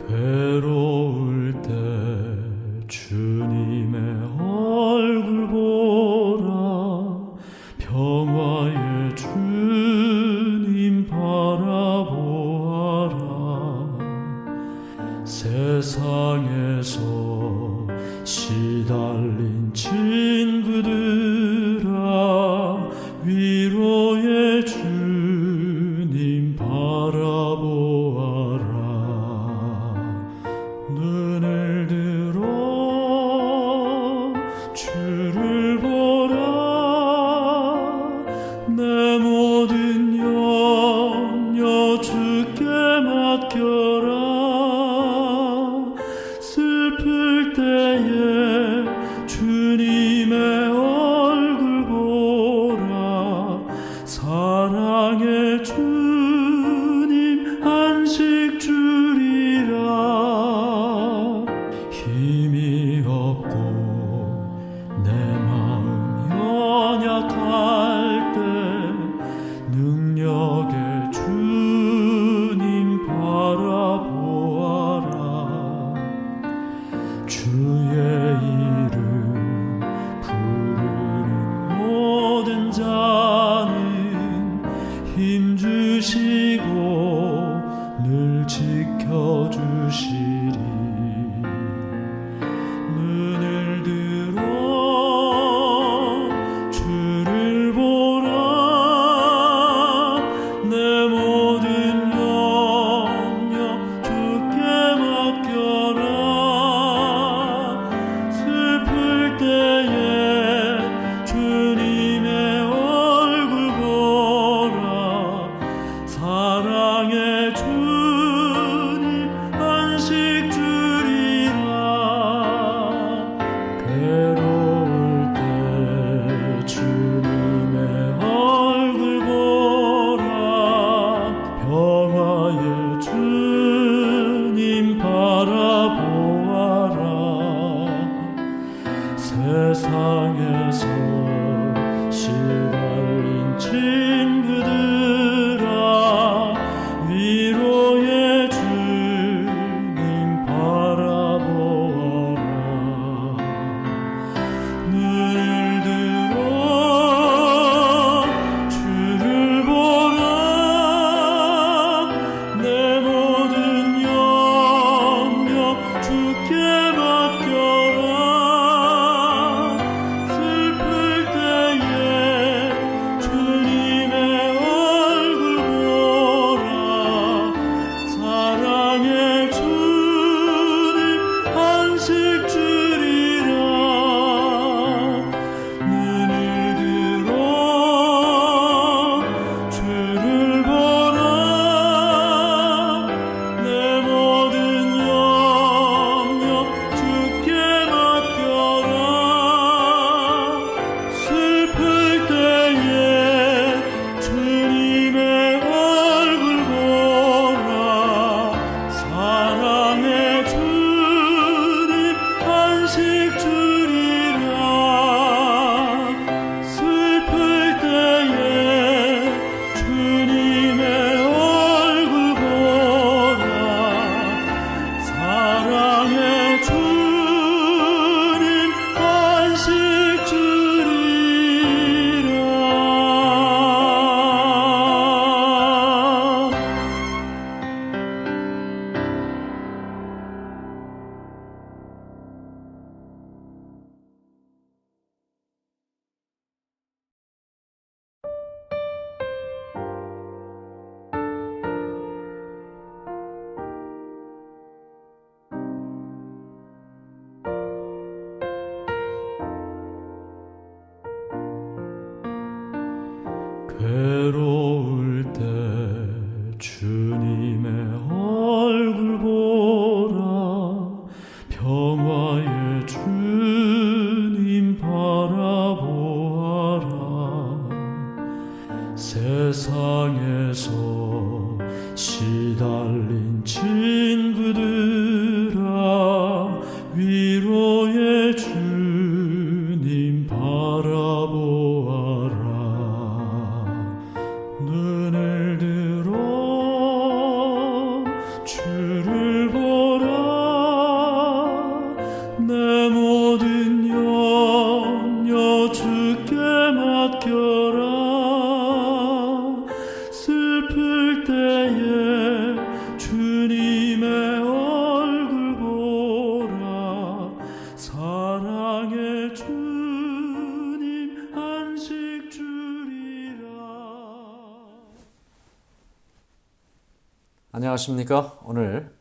괴로울 때 주님의 얼굴 보라. 평화의 주님 바라보아라. 세상에서 시달린 친구들아, 위로의 주님 바라보아라. 눈을 들어 주를 보라. 내 모든 염려 주께 맡겨라. 슬플 때에 주님의 얼굴 보라. 사랑의 주님 안식 주리라. 힘이 없고 내 마음 연약할 때 능력의 주님 바라보아라. 주의 이름 부르는 모든 자는 힘주시고 늘 지켜주시리. 눈을 들어 주를 보라. 내 모든 염려 주께 맡겨라. 슬플 때에 주님의 얼굴 보라. 사랑의 주님 안식 주리라. 괴로울 때 주님의 얼굴 보라. 평화의 주님 바라보아라. 세상에서 시달린 친구들아, 위로의 주님 바라보아라. 눈을 들어 주를 보라. 내 모든 염려 주께 맡겨라. 슬플 때에 주님의 얼굴 보라. 사랑의 주님 안식 주리라. 눈을 들어 주를 보라. 내 모든 염려 주께 맡겨라. 슬플 때에 주님의 얼굴 보라. 사랑의 주님 안식 주리라. 슬플 때에 주님의 얼굴 보라. 사랑의 주님 안식 주리라. 괴로울 때 주님의 얼굴 보라. 평화의 주님 바라보아라. 세상에서 시달린 친구들아, 위로의 주님 바라보아라. 눈을 들어 주를 보라. 안녕하십니까? 오늘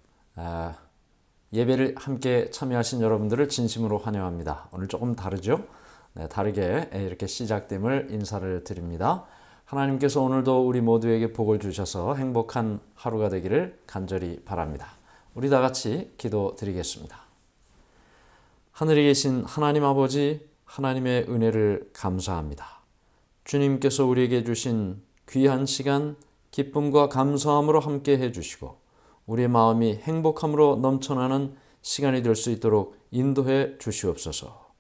예배를 함께 참여하신 여러분들을 진심으로 환영합니다. 오늘 조금 다르죠? 다르게 이렇게 시작됨을 인사를 드립니다. 하나님께서 오늘도 우리 모두에게 복을 주셔서 행복한 하루가 되기를 간절히 바랍니다. 우리 다 같이 기도드리겠습니다. 하늘에 계신 하나님 아버지, 하나님의 은혜를 감사합니다. 주님께서 우리에게 주신 귀한 시간, 기쁨과 감사함으로 함께 해주시고 우리의 마음이 행복함으로 넘쳐나는 시간이 될 수 있도록 인도해 주시옵소서.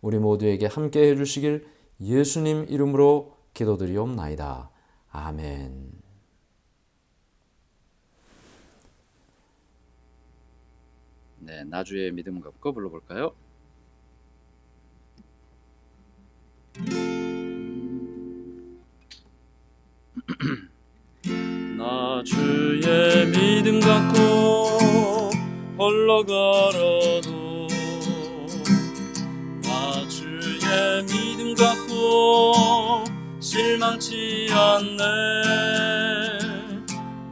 우리 모두에게 함께 해주시길 예수님 이름으로 기도드리옵나이다. 아멘. 네, 나주의 믿음 갖고 불러볼까요? 나 주의 믿음 갖고 홀로 걸어도 나 주의 믿음 갖고 실망치 않네.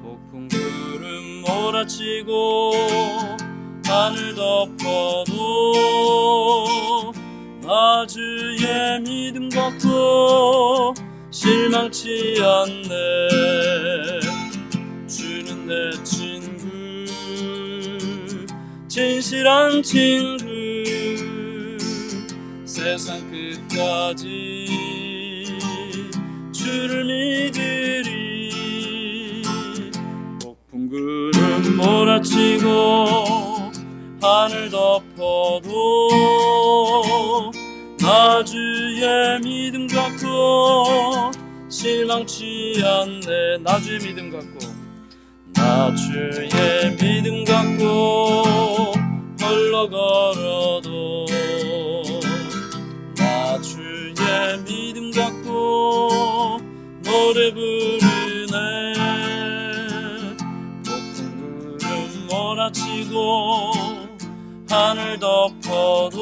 폭풍 구름 몰아치고 하늘 덮어도 나 주의 믿음 갖고 실망치 않네. 주는 내 친구, 진실한 친구, 세상 끝까지 주를 믿으리. 폭풍 구름 몰아치고 하늘 덮어도 나 주의 믿음 갖고 실망치 않네. 나 주의 믿음 갖고 나 주의 믿음 갖고 홀로 걸어도 나 주의 믿음 갖고 노래 부르네. 폭풍 구름 몰아치고 하늘 덮어도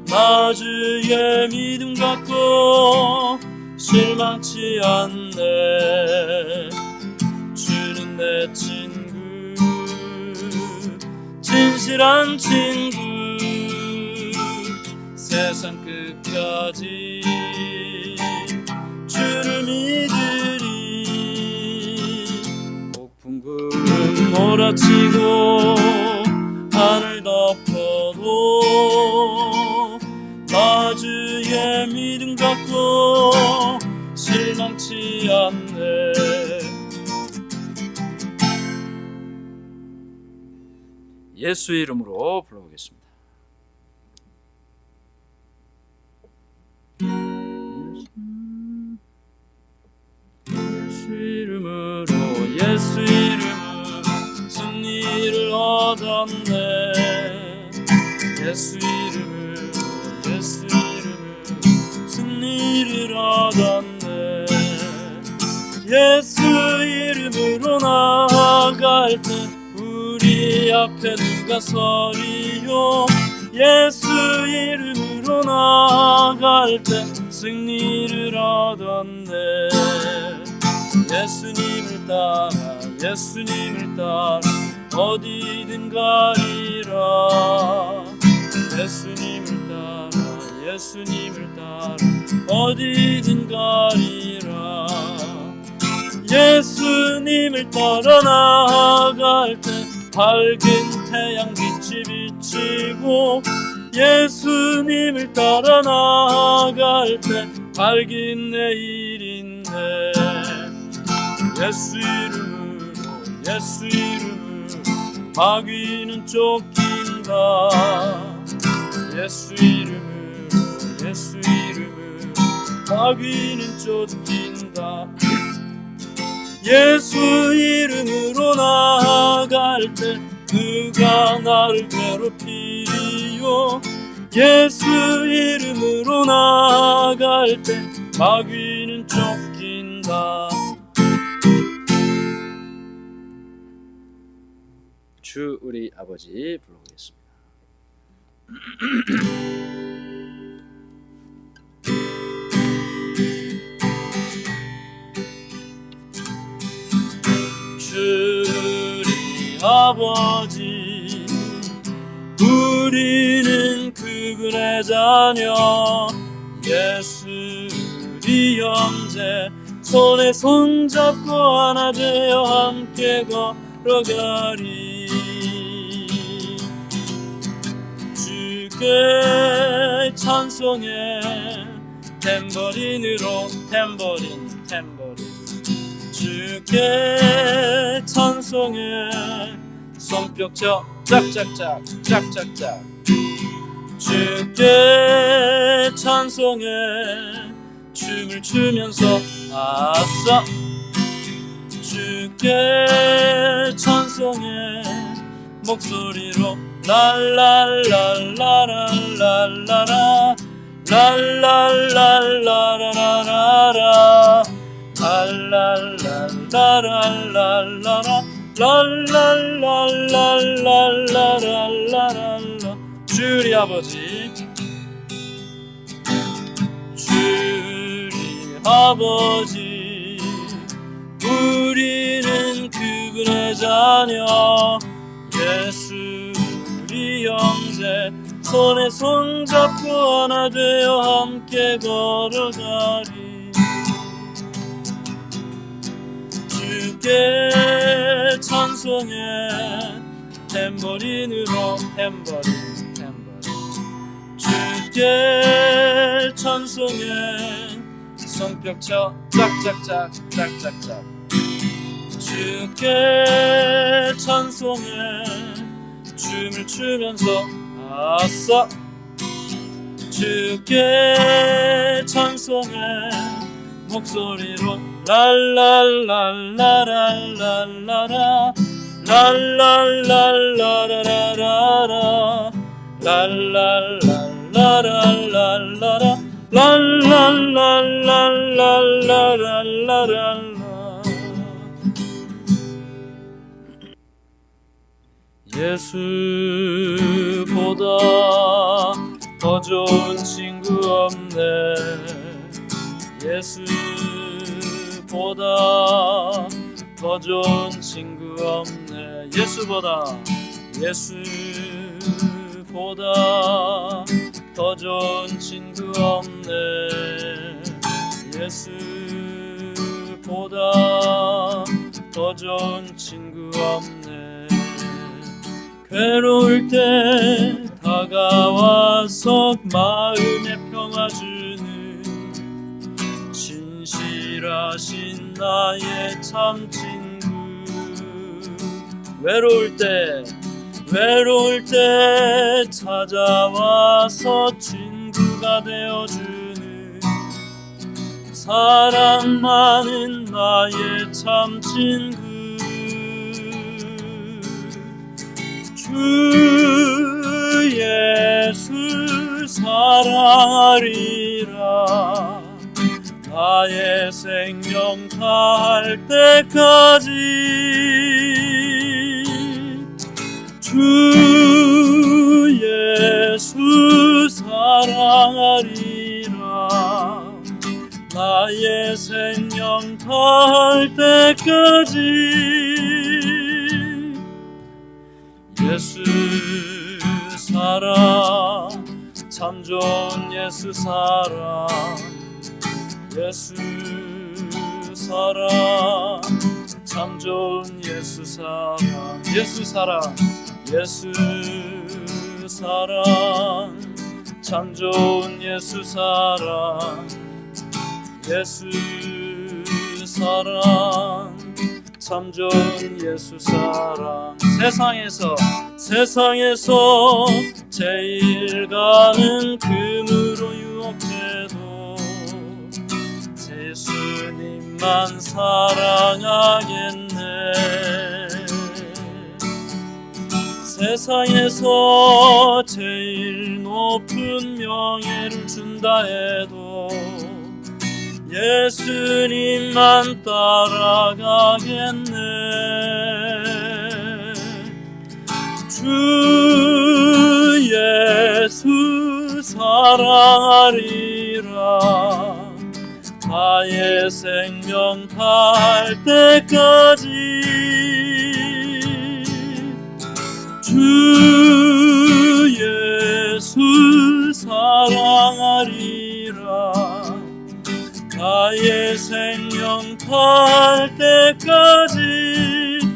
나 주의 믿음 갖고 실망치 않네. 주는 내 친구, 진실한 친구, 세상 끝까지 주를 믿으리. 폭풍 구름 몰아치고 하늘 덮어도 나 주의 믿음 갖고 실망치 않네. 예수 이름으로 불러보겠습니다. 예수 이름으로, 예수 이름으로 승리를 얻었네. 예수 이름으로, 예수 이름으로 승리를 얻었네. 예수 이름으로 나아갈 때 우리 앞에 누가 서리요. 예수 이름으로 나아갈 때 승리를 얻었네. 예수님을 따라, 예수님을 따라 어디든 가리라. 예수님을 따라, 예수님을 따라 어디든 가리라. 예수님을 따라 나아갈 때 밝은 태양빛이 비치고 예수님을 따라 나아갈 때 밝은 내일인데 예수 이름으로, 예수 이름으로 마귀는 쫓긴다. 예수 이름으로, 예수 이름으로 마귀는 쫓긴다. 예수 이름으로 나아갈 때 누가 나를 괴롭히리요. 예수 이름으로 나아갈 때 마귀는 쫓긴다. 주 우리 아버지 불러보겠습니다. 아버지 우리는 그분의 자녀 예수 우리 형제 손에 손잡고 하나 되어 함께 걸어가리 주께 찬송해 탬버린으로 탬버린 주께 찬송해 손뼉쳐 짝짝짝 짝짝짝 주께 찬송해 춤을 추면서 아싸 주께 찬송해 목소리로 랄랄랄랄랄랄라 랄랄랄랄랄라라 랄랄랄랄랄라라 랄랄랄랄랄랄라 주리 아버지 주리 아버지 우리는 그분의 자녀 예수 우리 형제 손에 손잡고 하나 되어 함께 걸어가리 주께 찬송해 탬버린으로 탬버린 주께 찬송해 손뼉쳐 짝짝짝 짝짝짝 주께 찬송해 춤을 추면서 아싸 주께 찬송해 목소리로 랄랄랄랄랄랄라 랄랄랄랄랄라라 랄랄랄랄랄라라 랄랄랄랄랄라라 예수보다 더 좋은 친구 없네 예수보다 더 좋은 친구 없네 예수보다 더 좋은 친구 없네 예수보다 더 좋은 친구 없네 괴로울 때 다가와서 마음에 평화 주는 진실하신 나의 참 친구 외로울 때 찾아와서 친구가 되어주는 사랑 많은 나의 참 친구 주 예수 사랑하리라 나의 생명 다할 때까지 주 예수 사랑하리라 나의 생명 다할 때까지 예수 사랑 참 좋은 예수 사랑 예수 사랑 참 좋은 예수 사랑 예수 사랑 예수 사랑 참 좋은 예수 사랑 예수 사랑 참 좋은 예수 사랑 세상에서 제일 가는 금으로 유혹해도 예수님만 사랑하겠네 세상에서 제일 높은 명예를 준다 해도 예수님만 따라가겠네 주 예수 사랑하리라 나의 생명 다할 때까지 100세까지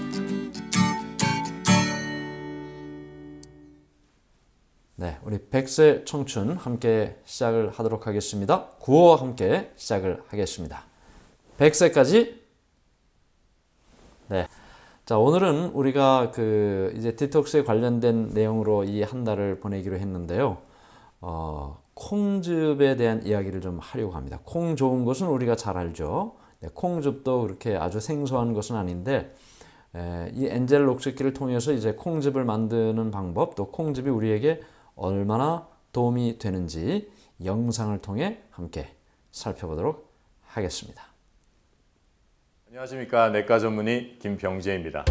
네, 우리 100세 청춘 함께 시작을 하도록 하겠습니다. 구호와 함께 시작을 하겠습니다. 100세까지. 네. 자, 오늘은 우리가 이제 디톡스에 관련된 내용으로 이 한 달을 보내기로 했는데요. 콩즙에 대한 이야기를 좀 하려고 합니다. 콩 좋은 것은 우리가 잘 알죠. 네, 콩즙도 그렇게 아주 생소한 것은 아닌데, 이 엔젤 녹즙기를 통해서 이제 콩즙을 만드는 방법, 또 콩즙이 우리에게 얼마나 도움이 되는지 영상을 통해 함께 살펴보도록 하겠습니다. 안녕하십니까. 내과 전문의 김병재입니다.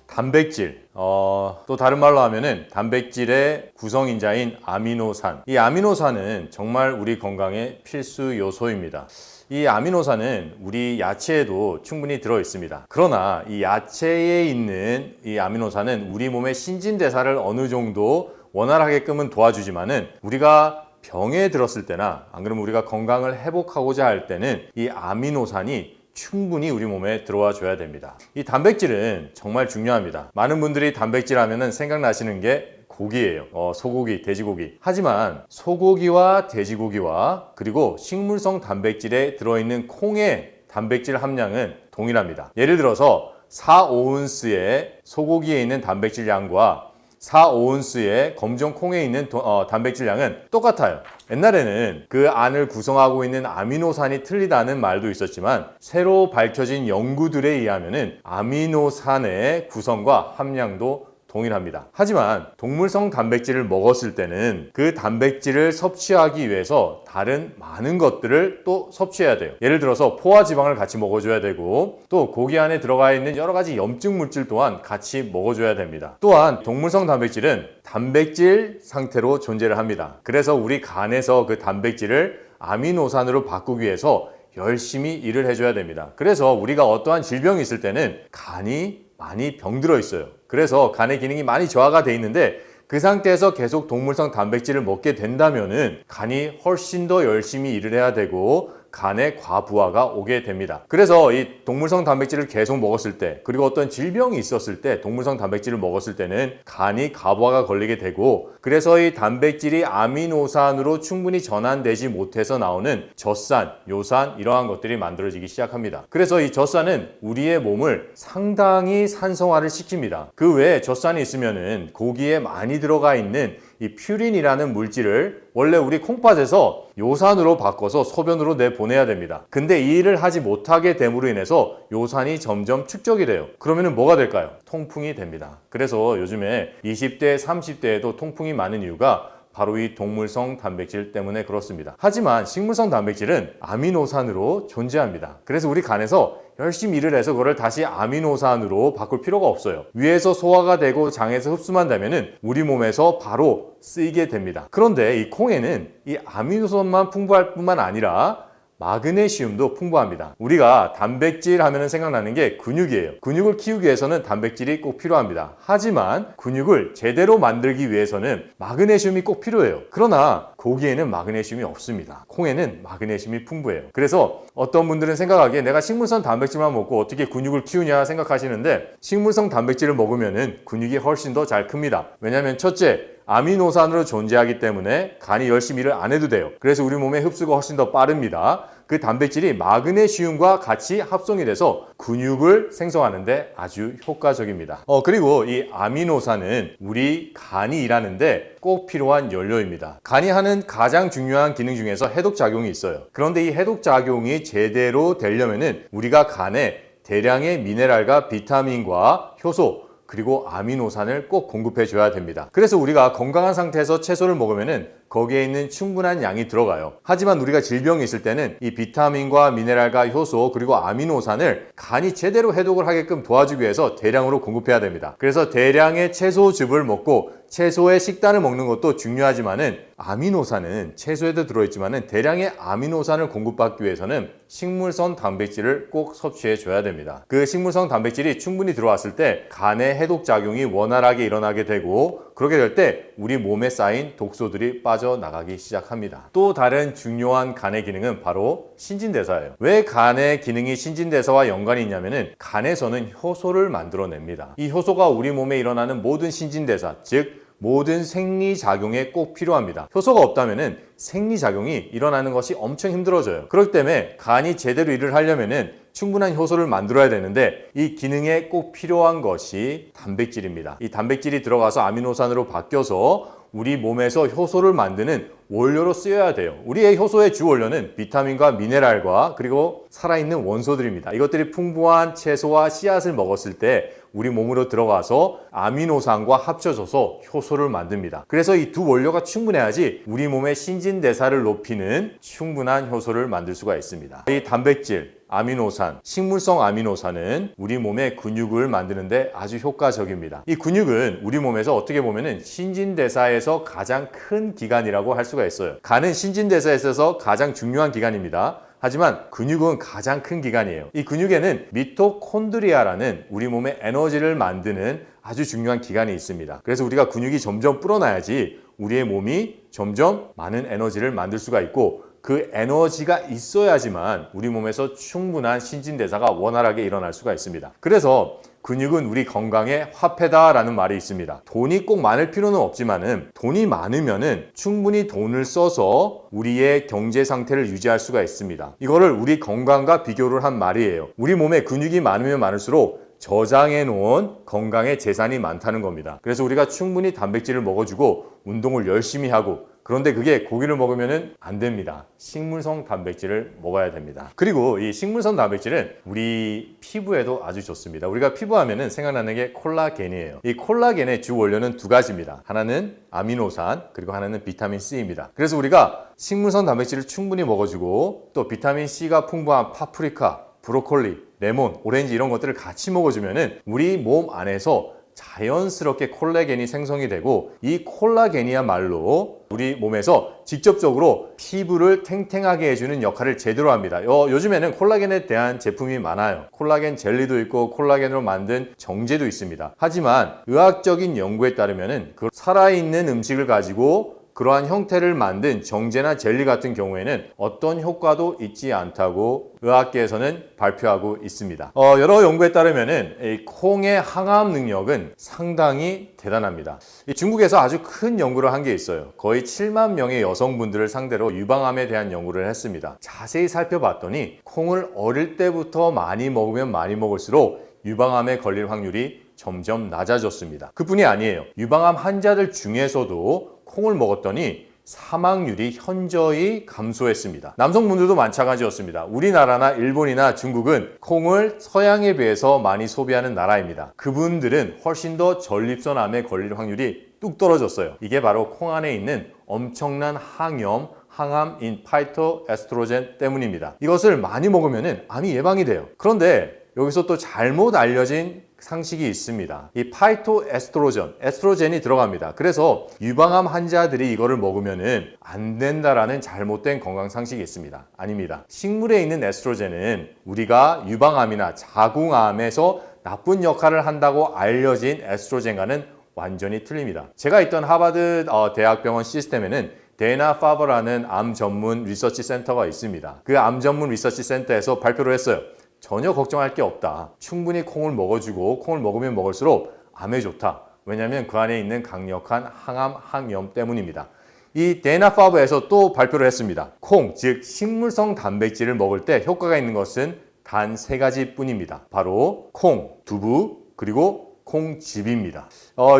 단백질, 또 다른 말로 하면은 단백질의 구성인자인 아미노산. 이 아미노산은 정말 우리 건강의 필수 요소입니다. 이 아미노산은 우리 야채에도 충분히 들어 있습니다. 그러나 이 야채에 있는 이 아미노산은 우리 몸의 신진대사를 어느 정도 원활하게끔은 도와주지만은 우리가 병에 들었을 때나 안 그러면 우리가 건강을 회복하고자 할 때는 이 아미노산이 충분히 우리 몸에 들어와 줘야 됩니다. 이 단백질은 정말 중요합니다. 많은 분들이 단백질 하면은 생각나시는 게 고기예요. 소고기, 돼지고기. 하지만 소고기와 돼지고기와 그리고 식물성 단백질에 들어있는 콩의 단백질 함량은 동일합니다. 예를 들어서 4오운스의 소고기에 있는 단백질 양과 4오운스의 검정 콩에 있는 단백질 양은 똑같아요. 옛날에는 그 안을 구성하고 있는 아미노산이 틀리다는 말도 있었지만 새로 밝혀진 연구들에 의하면 아미노산의 구성과 함량도 동일합니다. 하지만 동물성 단백질을 먹었을 때는 그 단백질을 섭취하기 위해서 다른 많은 것들을 또 섭취해야 돼요. 예를 들어서 포화지방을 같이 먹어줘야 되고 또 고기 안에 들어가 있는 여러 가지 염증 물질 또한 같이 먹어줘야 됩니다. 또한 동물성 단백질은 단백질 상태로 존재를 합니다. 그래서 우리 간에서 그 단백질을 아미노산으로 바꾸기 위해서 열심히 일을 해줘야 됩니다. 그래서 우리가 어떠한 질병이 있을 때는 간이 많이 병들어 있어요. 그래서 간의 기능이 많이 저하가 돼 있는데 그 상태에서 계속 동물성 단백질을 먹게 된다면은 간이 훨씬 더 열심히 일을 해야 되고 간의 과부하가 오게 됩니다. 그래서 이 동물성 단백질을 계속 먹었을 때 그리고 어떤 질병이 있었을 때 동물성 단백질을 먹었을 때는 간이 과부하가 걸리게 되고 그래서 이 단백질이 아미노산으로 충분히 전환되지 못해서 나오는 젖산, 요산 이러한 것들이 만들어지기 시작합니다. 그래서 이 젖산은 우리의 몸을 상당히 산성화를 시킵니다. 그 외에 젖산이 있으면은 고기에 많이 들어가 있는 이 퓨린이라는 물질을 원래 우리 콩팥에서 요산으로 바꿔서 소변으로 내보내야 됩니다. 근데 이 일을 하지 못하게 됨으로 인해서 요산이 점점 축적이 돼요. 그러면은 뭐가 될까요? 통풍이 됩니다. 그래서 요즘에 20대, 30대에도 통풍이 많은 이유가 바로 이 동물성 단백질 때문에 그렇습니다. 하지만 식물성 단백질은 아미노산으로 존재합니다. 그래서 우리 간에서 열심히 일을 해서 그걸 다시 아미노산으로 바꿀 필요가 없어요. 위에서 소화가 되고 장에서 흡수만 되면은 우리 몸에서 바로 쓰이게 됩니다. 그런데 이 콩에는 이 아미노산만 풍부할 뿐만 아니라 마그네슘도 풍부합니다. 우리가 단백질 하면 생각나는 게 근육이에요. 근육을 키우기 위해서는 단백질이 꼭 필요합니다. 하지만 근육을 제대로 만들기 위해서는 마그네슘이 꼭 필요해요. 그러나 고기에는 마그네슘이 없습니다. 콩에는 마그네슘이 풍부해요. 그래서 어떤 분들은 생각하기에 내가 식물성 단백질만 먹고 어떻게 근육을 키우냐 생각하시는데 식물성 단백질을 먹으면 근육이 훨씬 더 잘 큽니다. 왜냐하면 첫째, 아미노산으로 존재하기 때문에 간이 열심히 일을 안 해도 돼요. 그래서 우리 몸의 흡수가 훨씬 더 빠릅니다. 그 단백질이 마그네슘과 같이 합성이 돼서 근육을 생성하는데 아주 효과적입니다. 그리고 이 아미노산은 우리 간이 일하는데 꼭 필요한 연료입니다. 간이 하는 가장 중요한 기능 중에서 해독작용이 있어요. 그런데 이 해독작용이 제대로 되려면은 우리가 간에 대량의 미네랄과 비타민과 효소 그리고 아미노산을 꼭 공급해 줘야 됩니다. 그래서 우리가 건강한 상태에서 채소를 먹으면은 거기에 있는 충분한 양이 들어가요. 하지만 우리가 질병이 있을 때는 이 비타민과 미네랄과 효소 그리고 아미노산을 간이 제대로 해독을 하게끔 도와주기 위해서 대량으로 공급해야 됩니다. 그래서 대량의 채소즙을 먹고 채소의 식단을 먹는 것도 중요하지만은 아미노산은 채소에도 들어있지만은 대량의 아미노산을 공급받기 위해서는 식물성 단백질을 꼭 섭취해 줘야 됩니다. 그 식물성 단백질이 충분히 들어왔을 때 간의 해독 작용이 원활하게 일어나게 되고 그렇게 될 때 우리 몸에 쌓인 독소들이 빠져나가기 시작합니다. 또 다른 중요한 간의 기능은 바로 신진대사예요. 왜 간의 기능이 신진대사와 연관이 있냐면은 간에서는 효소를 만들어냅니다. 이 효소가 우리 몸에 일어나는 모든 신진대사, 즉 모든 생리작용에 꼭 필요합니다. 효소가 없다면은 생리작용이 일어나는 것이 엄청 힘들어져요. 그렇기 때문에 간이 제대로 일을 하려면은 충분한 효소를 만들어야 되는데 이 기능에 꼭 필요한 것이 단백질입니다. 이 단백질이 들어가서 아미노산으로 바뀌어서 우리 몸에서 효소를 만드는 원료로 쓰여야 돼요. 우리의 효소의 주 원료는 비타민과 미네랄과 그리고 살아있는 원소들입니다. 이것들이 풍부한 채소와 씨앗을 먹었을 때 우리 몸으로 들어가서 아미노산과 합쳐져서 효소를 만듭니다. 그래서 이 두 원료가 충분해야지 우리 몸의 신진대사를 높이는 충분한 효소를 만들 수가 있습니다. 이 단백질, 아미노산, 식물성 아미노산은 우리 몸의 근육을 만드는데 아주 효과적입니다. 이 근육은 우리 몸에서 어떻게 보면은 신진대사에서 가장 큰 기관이라고 할 수가 있어요. 간은 신진대사에 있어서 가장 중요한 기관입니다. 하지만 근육은 가장 큰 기관이에요. 이 근육에는 미토콘드리아라는 우리 몸의 에너지를 만드는 아주 중요한 기관이 있습니다. 그래서 우리가 근육이 점점 불어나야지 우리의 몸이 점점 많은 에너지를 만들 수가 있고 그 에너지가 있어야지만 우리 몸에서 충분한 신진대사가 원활하게 일어날 수가 있습니다. 그래서 근육은 우리 건강의 화폐다라는 말이 있습니다. 돈이 꼭 많을 필요는 없지만은 돈이 많으면은 충분히 돈을 써서 우리의 경제 상태를 유지할 수가 있습니다. 이거를 우리 건강과 비교를 한 말이에요. 우리 몸에 근육이 많으면 많을수록 저장해 놓은 건강의 재산이 많다는 겁니다. 그래서 우리가 충분히 단백질을 먹어주고 운동을 열심히 하고 그런데 그게 고기를 먹으면 안 됩니다. 식물성 단백질을 먹어야 됩니다. 그리고 이 식물성 단백질은 우리 피부에도 아주 좋습니다. 우리가 피부하면 생각나는 게 콜라겐이에요. 이 콜라겐의 주 원료는 두 가지입니다. 하나는 아미노산, 그리고 하나는 비타민 C입니다. 그래서 우리가 식물성 단백질을 충분히 먹어주고 또 비타민 C가 풍부한 파프리카, 브로콜리, 레몬, 오렌지 이런 것들을 같이 먹어주면 우리 몸 안에서 자연스럽게 콜라겐이 생성이 되고 이 콜라겐이야말로 우리 몸에서 직접적으로 피부를 탱탱하게 해주는 역할을 제대로 합니다. 요즘에는 콜라겐에 대한 제품이 많아요. 콜라겐 젤리도 있고 콜라겐으로 만든 정제도 있습니다. 하지만 의학적인 연구에 따르면 그 살아있는 음식을 가지고 그러한 형태를 만든 정제나 젤리 같은 경우에는 어떤 효과도 있지 않다고 의학계에서는 발표하고 있습니다. 여러 연구에 따르면 이 콩의 항암 능력은 상당히 대단합니다. 중국에서 아주 큰 연구를 한 게 있어요. 거의 7만 명의 여성분들을 상대로 유방암에 대한 연구를 했습니다. 자세히 살펴봤더니 콩을 어릴 때부터 많이 먹으면 많이 먹을수록 유방암에 걸릴 확률이 점점 낮아졌습니다. 그뿐이 아니에요. 유방암 환자들 중에서도 콩을 먹었더니 사망률이 현저히 감소했습니다. 남성분들도 마찬가지였습니다. 우리나라나 일본이나 중국은 콩을 서양에 비해서 많이 소비하는 나라입니다. 그분들은 훨씬 더 전립선 암에 걸릴 확률이 뚝 떨어졌어요. 이게 바로 콩 안에 있는 엄청난 항염, 항암인 파이토에스트로겐 때문입니다. 이것을 많이 먹으면 암이 예방이 돼요. 그런데 여기서 또 잘못 알려진 상식이 있습니다. 이 파이토에스트로겐, 에스트로겐이 들어갑니다. 그래서 유방암 환자들이 이거를 먹으면 안 된다라는 잘못된 건강 상식이 있습니다. 아닙니다. 식물에 있는 에스트로겐은 우리가 유방암이나 자궁암에서 나쁜 역할을 한다고 알려진 에스트로겐과는 완전히 틀립니다. 제가 있던 하버드 대학병원 시스템에는 데나 파버라는 암 전문 리서치 센터가 있습니다. 그 암 전문 리서치 센터에서 발표를 했어요. 전혀 걱정할 게 없다. 충분히 콩을 먹어주고 콩을 먹으면 먹을수록 암에 좋다. 왜냐하면 그 안에 있는 강력한 항암, 항염 때문입니다. 이 데나파버에서 또 발표를 했습니다. 콩, 즉 식물성 단백질을 먹을 때 효과가 있는 것은 단 3가지 뿐입니다. 바로 콩, 두부, 그리고 콩즙입니다.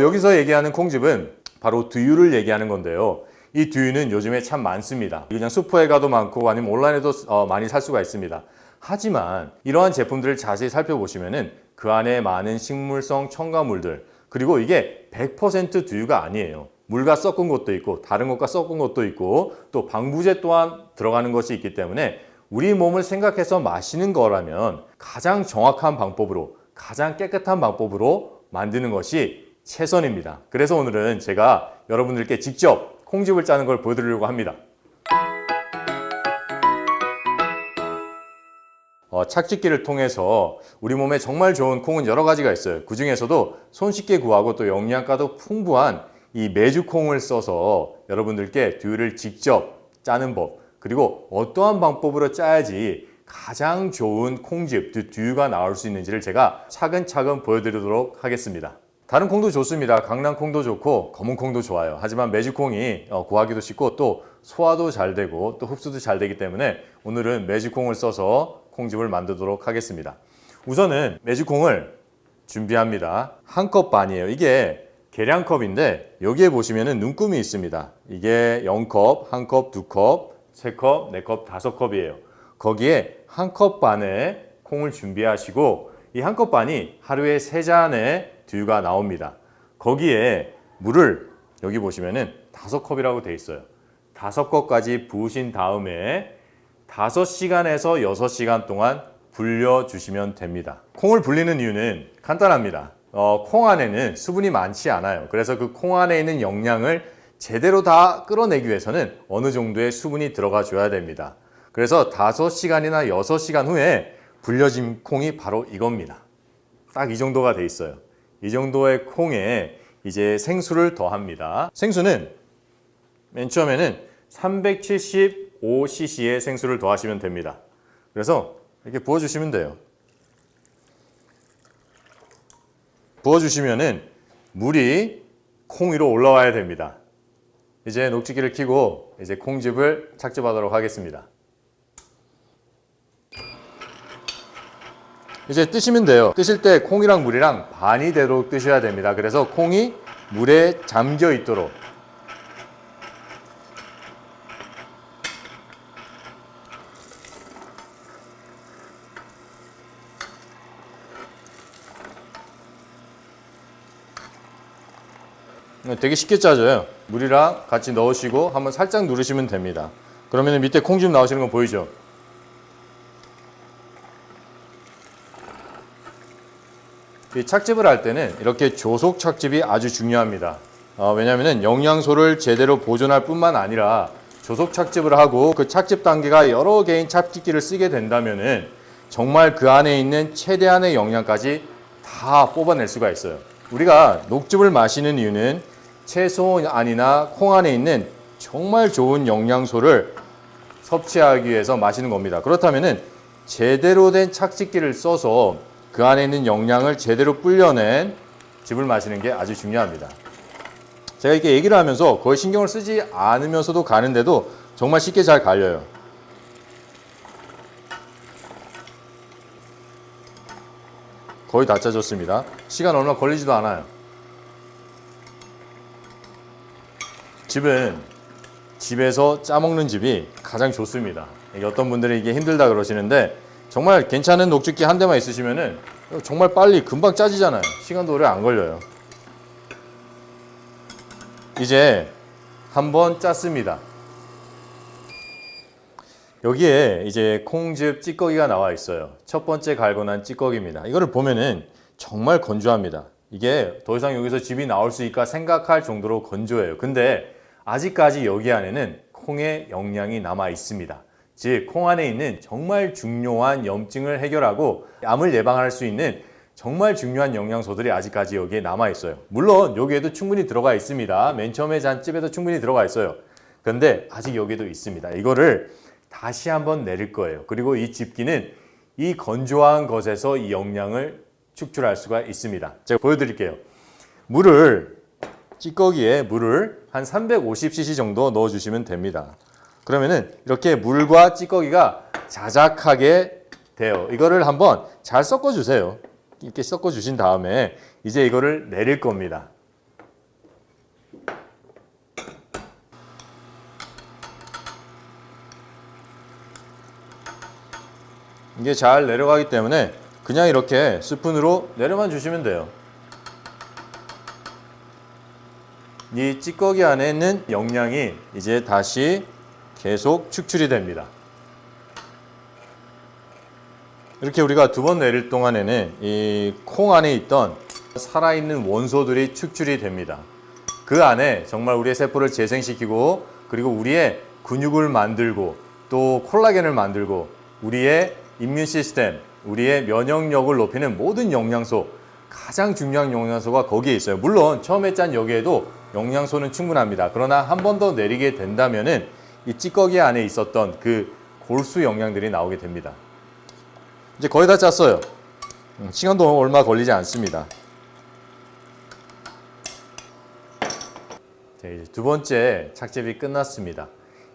여기서 얘기하는 콩즙은 바로 두유를 얘기하는 건데요. 이 두유는 요즘에 참 많습니다. 그냥 슈퍼에 가도 많고 아니면 온라인에도 많이 살 수가 있습니다. 하지만 이러한 제품들을 자세히 살펴보시면 그 안에 많은 식물성 첨가물들, 그리고 이게 100% 두유가 아니에요. 물과 섞은 것도 있고 다른 것과 섞은 것도 있고 또 방부제 또한 들어가는 것이 있기 때문에 우리 몸을 생각해서 마시는 거라면 가장 정확한 방법으로, 가장 깨끗한 방법으로 만드는 것이 최선입니다. 그래서 오늘은 제가 여러분들께 직접 콩즙을 짜는 걸 보여드리려고 합니다. 착즙기를 통해서 우리 몸에 정말 좋은 콩은 여러 가지가 있어요. 그 중에서도 손쉽게 구하고 또 영양가도 풍부한 이 메주콩을 써서 여러분들께 듀를 직접 짜는 법, 그리고 어떠한 방법으로 짜야지 가장 좋은 콩즙, 듀가 나올 수 있는지를 제가 차근차근 보여드리도록 하겠습니다. 다른 콩도 좋습니다. 강낭콩도 좋고 검은콩도 좋아요. 하지만 메주콩이 구하기도 쉽고 또 소화도 잘 되고 또 흡수도 잘 되기 때문에 오늘은 메주콩을 써서 콩즙을 만들도록 하겠습니다. 우선은 메주콩을 준비합니다. 한 컵 반이에요. 이게 계량컵인데 여기에 보시면은 눈금이 있습니다. 이게 0컵, 1컵, 2컵, 3컵, 4컵, 5컵이에요. 거기에 한 컵 반의 콩을 준비하시고 이 한 컵 반이 하루에 3잔의 듀가 나옵니다. 거기에 물을 여기 보시면은 5컵이라고 되어 있어요. 5컵까지 부으신 다음에 5시간에서 6시간 동안 불려주시면 됩니다. 콩을 불리는 이유는 간단합니다. 콩 안에는 수분이 많지 않아요. 그래서 그 콩 안에 있는 영양을 제대로 다 끌어내기 위해서는 어느 정도의 수분이 들어가 줘야 됩니다. 그래서 5시간이나 6시간 후에 불려진 콩이 바로 이겁니다. 딱 이 정도가 돼 있어요. 이 정도의 콩에 이제 생수를 더합니다. 생수는 맨 처음에는 375cc의 생수를 더하시면 됩니다. 그래서 이렇게 부어주시면 돼요. 부어주시면은 물이 콩 위로 올라와야 됩니다. 이제 녹즙기를 켜고 이제 콩즙을 착즙하도록 하겠습니다. 이제 뜨시면 돼요. 뜨실 때 콩이랑 물이랑 반이 되도록 뜨셔야 됩니다. 그래서 콩이 물에 잠겨 있도록. 되게 쉽게 짜져요. 물이랑 같이 넣으시고 한번 살짝 누르시면 됩니다. 그러면 밑에 콩즙 나오시는 거 보이죠? 이 착즙을 할 때는 이렇게 조속 착즙이 아주 중요합니다. 왜냐하면 영양소를 제대로 보존할 뿐만 아니라 조속 착즙을 하고 그 착즙 단계가 여러 개인 착즙기를 쓰게 된다면 정말 그 안에 있는 최대한의 영양까지 다 뽑아낼 수가 있어요. 우리가 녹즙을 마시는 이유는 채소 안이나 콩 안에 있는 정말 좋은 영양소를 섭취하기 위해서 마시는 겁니다. 그렇다면 제대로 된 착즙기를 써서 그 안에 있는 영양을 제대로 불려낸 즙을 마시는 게 아주 중요합니다. 제가 이렇게 얘기를 하면서 거의 신경을 쓰지 않으면서도 가는데도 정말 쉽게 잘 갈려요. 거의 다 짜졌습니다. 시간 얼마 걸리지도 않아요. 즙은 집에서 짜먹는 즙이 가장 좋습니다. 이게 어떤 분들이 이게 힘들다 그러시는데 정말 괜찮은 녹즙기 한 대만 있으시면은 정말 빨리 금방 짜지잖아요. 시간도 오래 안 걸려요. 이제 한번 짰습니다. 여기에 이제 콩즙 찌꺼기가 나와 있어요. 첫 번째 갈고 난 찌꺼기입니다. 이거를 보면은 정말 건조합니다. 이게 더 이상 여기서 즙이 나올 수 있을까 생각할 정도로 건조해요. 근데 아직까지 여기 안에는 콩의 영양이 남아 있습니다. 즉, 콩 안에 있는 정말 중요한 염증을 해결하고 암을 예방할 수 있는 정말 중요한 영양소들이 아직까지 여기에 남아 있어요. 물론 여기에도 충분히 들어가 있습니다. 맨 처음에 잔집에도 충분히 들어가 있어요. 근데 아직 여기도 있습니다. 이거를 다시 한번 내릴 거예요. 그리고 이 즙기는 이 건조한 것에서 이 영양을 축출할 수가 있습니다. 제가 보여드릴게요. 찌꺼기에 물을 한 350cc 정도 넣어주시면 됩니다. 그러면은 이렇게 물과 찌꺼기가 자작하게 돼요. 이거를 한번 잘 섞어주세요. 이렇게 섞어주신 다음에 이제 이거를 내릴 겁니다. 이게 잘 내려가기 때문에 그냥 이렇게 스푼으로 내려만 주시면 돼요. 이 찌꺼기 안에 있는 영양이 이제 다시 계속 축출이 됩니다. 이렇게 우리가 2번 내릴 동안에는 이 콩 안에 있던 살아있는 원소들이 축출이 됩니다. 그 안에 정말 우리의 세포를 재생시키고 그리고 우리의 근육을 만들고 또 콜라겐을 만들고 우리의 임뮨 시스템, 우리의 면역력을 높이는 모든 영양소 가장 중요한 영양소가 거기에 있어요. 물론 처음에 짠 여기에도 영양소는 충분합니다. 그러나 한 번 더 내리게 된다면은 이 찌꺼기 안에 있었던 그 골수 영양들이 나오게 됩니다. 이제 거의 다 짰어요. 시간도 얼마 걸리지 않습니다. 자, 이제 두 번째 착즙이 끝났습니다.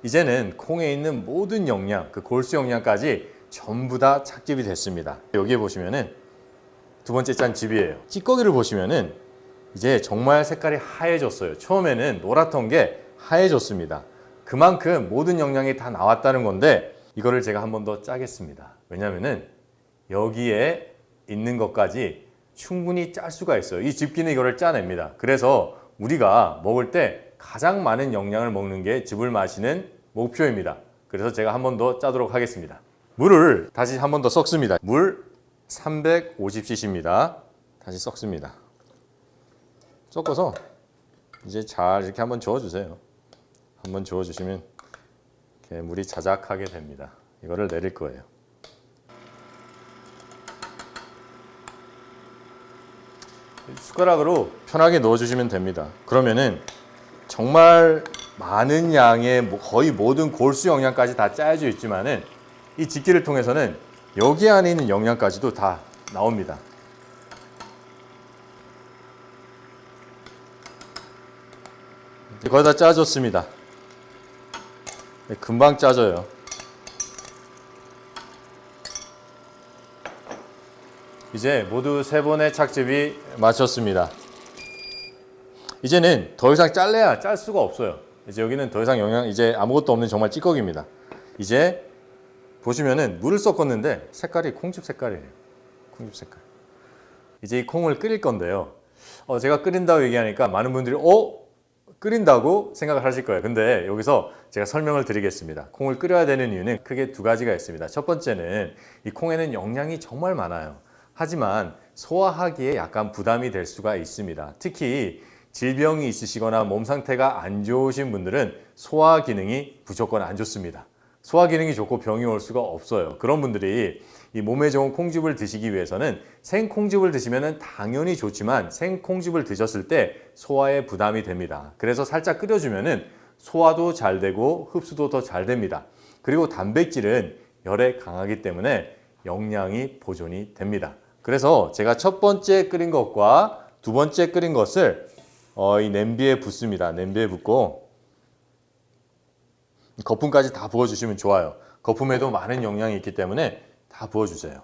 이제는 콩에 있는 모든 영양, 그 골수 영양까지 전부 다 착즙이 됐습니다. 여기에 보시면은 두 번째 짠 즙이에요. 찌꺼기를 보시면은 이제 정말 색깔이 하얘졌어요. 처음에는 노랗던 게 하얘졌습니다. 그만큼 모든 영양이 다 나왔다는 건데 이거를 제가 한 번 더 짜겠습니다. 왜냐면은 여기에 있는 것까지 충분히 짤 수가 있어요. 이 즙기는 이거를 짜냅니다. 그래서 우리가 먹을 때 가장 많은 영양을 먹는 게 즙을 마시는 목표입니다. 그래서 제가 한 번 더 짜도록 하겠습니다. 물을 다시 한 번 더 섞습니다. 물 350cc입니다. 다시 섞습니다. 섞어서 이제 잘 이렇게 한번 저어주세요. 한번 저어주시면 이렇게 물이 자작하게 됩니다. 이거를 내릴 거예요. 숟가락으로 편하게 넣어주시면 됩니다. 그러면은 정말 많은 양의 거의 모든 골수 영양까지 다 짜여져 있지만은 이 집기를 통해서는 여기 안에 있는 영양까지도 다 나옵니다. 거의 다 짜졌습니다. 금방 짜져요. 이제 모두 3번의 착즙이 마쳤습니다. 이제는 더 이상 잘래야 짤 수가 없어요. 이제 여기는 더 이상 이제 아무것도 없는 정말 찌꺼기입니다. 이제 보시면은 물을 섞었는데 색깔이 콩즙 색깔이에요. 콩즙 색깔. 이제 이 콩을 끓일 건데요. 제가 끓인다고 얘기하니까 많은 분들이 끓인다고 생각을 하실 거예요. 근데 여기서 제가 설명을 드리겠습니다. 콩을 끓여야 되는 이유는 크게 두 가지가 있습니다. 첫 번째는 이 콩에는 영양이 정말 많아요. 하지만 소화하기에 약간 부담이 될 수가 있습니다. 특히 질병이 있으시거나 몸 상태가 안 좋으신 분들은 소화 기능이 무조건 안 좋습니다. 소화 기능이 좋고 병이 올 수가 없어요. 그런 분들이 이 몸에 좋은 콩즙을 드시기 위해서는 생콩즙을 드시면 당연히 좋지만 생콩즙을 드셨을 때 소화에 부담이 됩니다. 그래서 살짝 끓여주면 소화도 잘 되고 흡수도 더 잘 됩니다. 그리고 단백질은 열에 강하기 때문에 영양이 보존이 됩니다. 그래서 제가 첫 번째 끓인 것과 두 번째 끓인 것을 이 냄비에 붓습니다. 냄비에 붓고 거품까지 다 부어주시면 좋아요. 거품에도 많은 영양이 있기 때문에 다 부어주세요.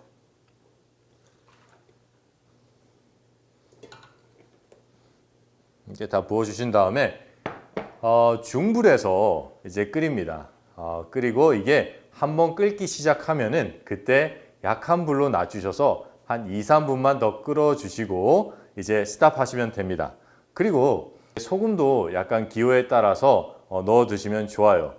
이렇게 다 부어주신 다음에 중불에서 이제 끓입니다. 끓이고 이게 한번 끓기 시작하면은 그때 약한 불로 낮추셔서 한 2, 3분만 더 끓여주시고 이제 스탑하시면 됩니다. 그리고 소금도 약간 기호에 따라서 넣어 드시면 좋아요.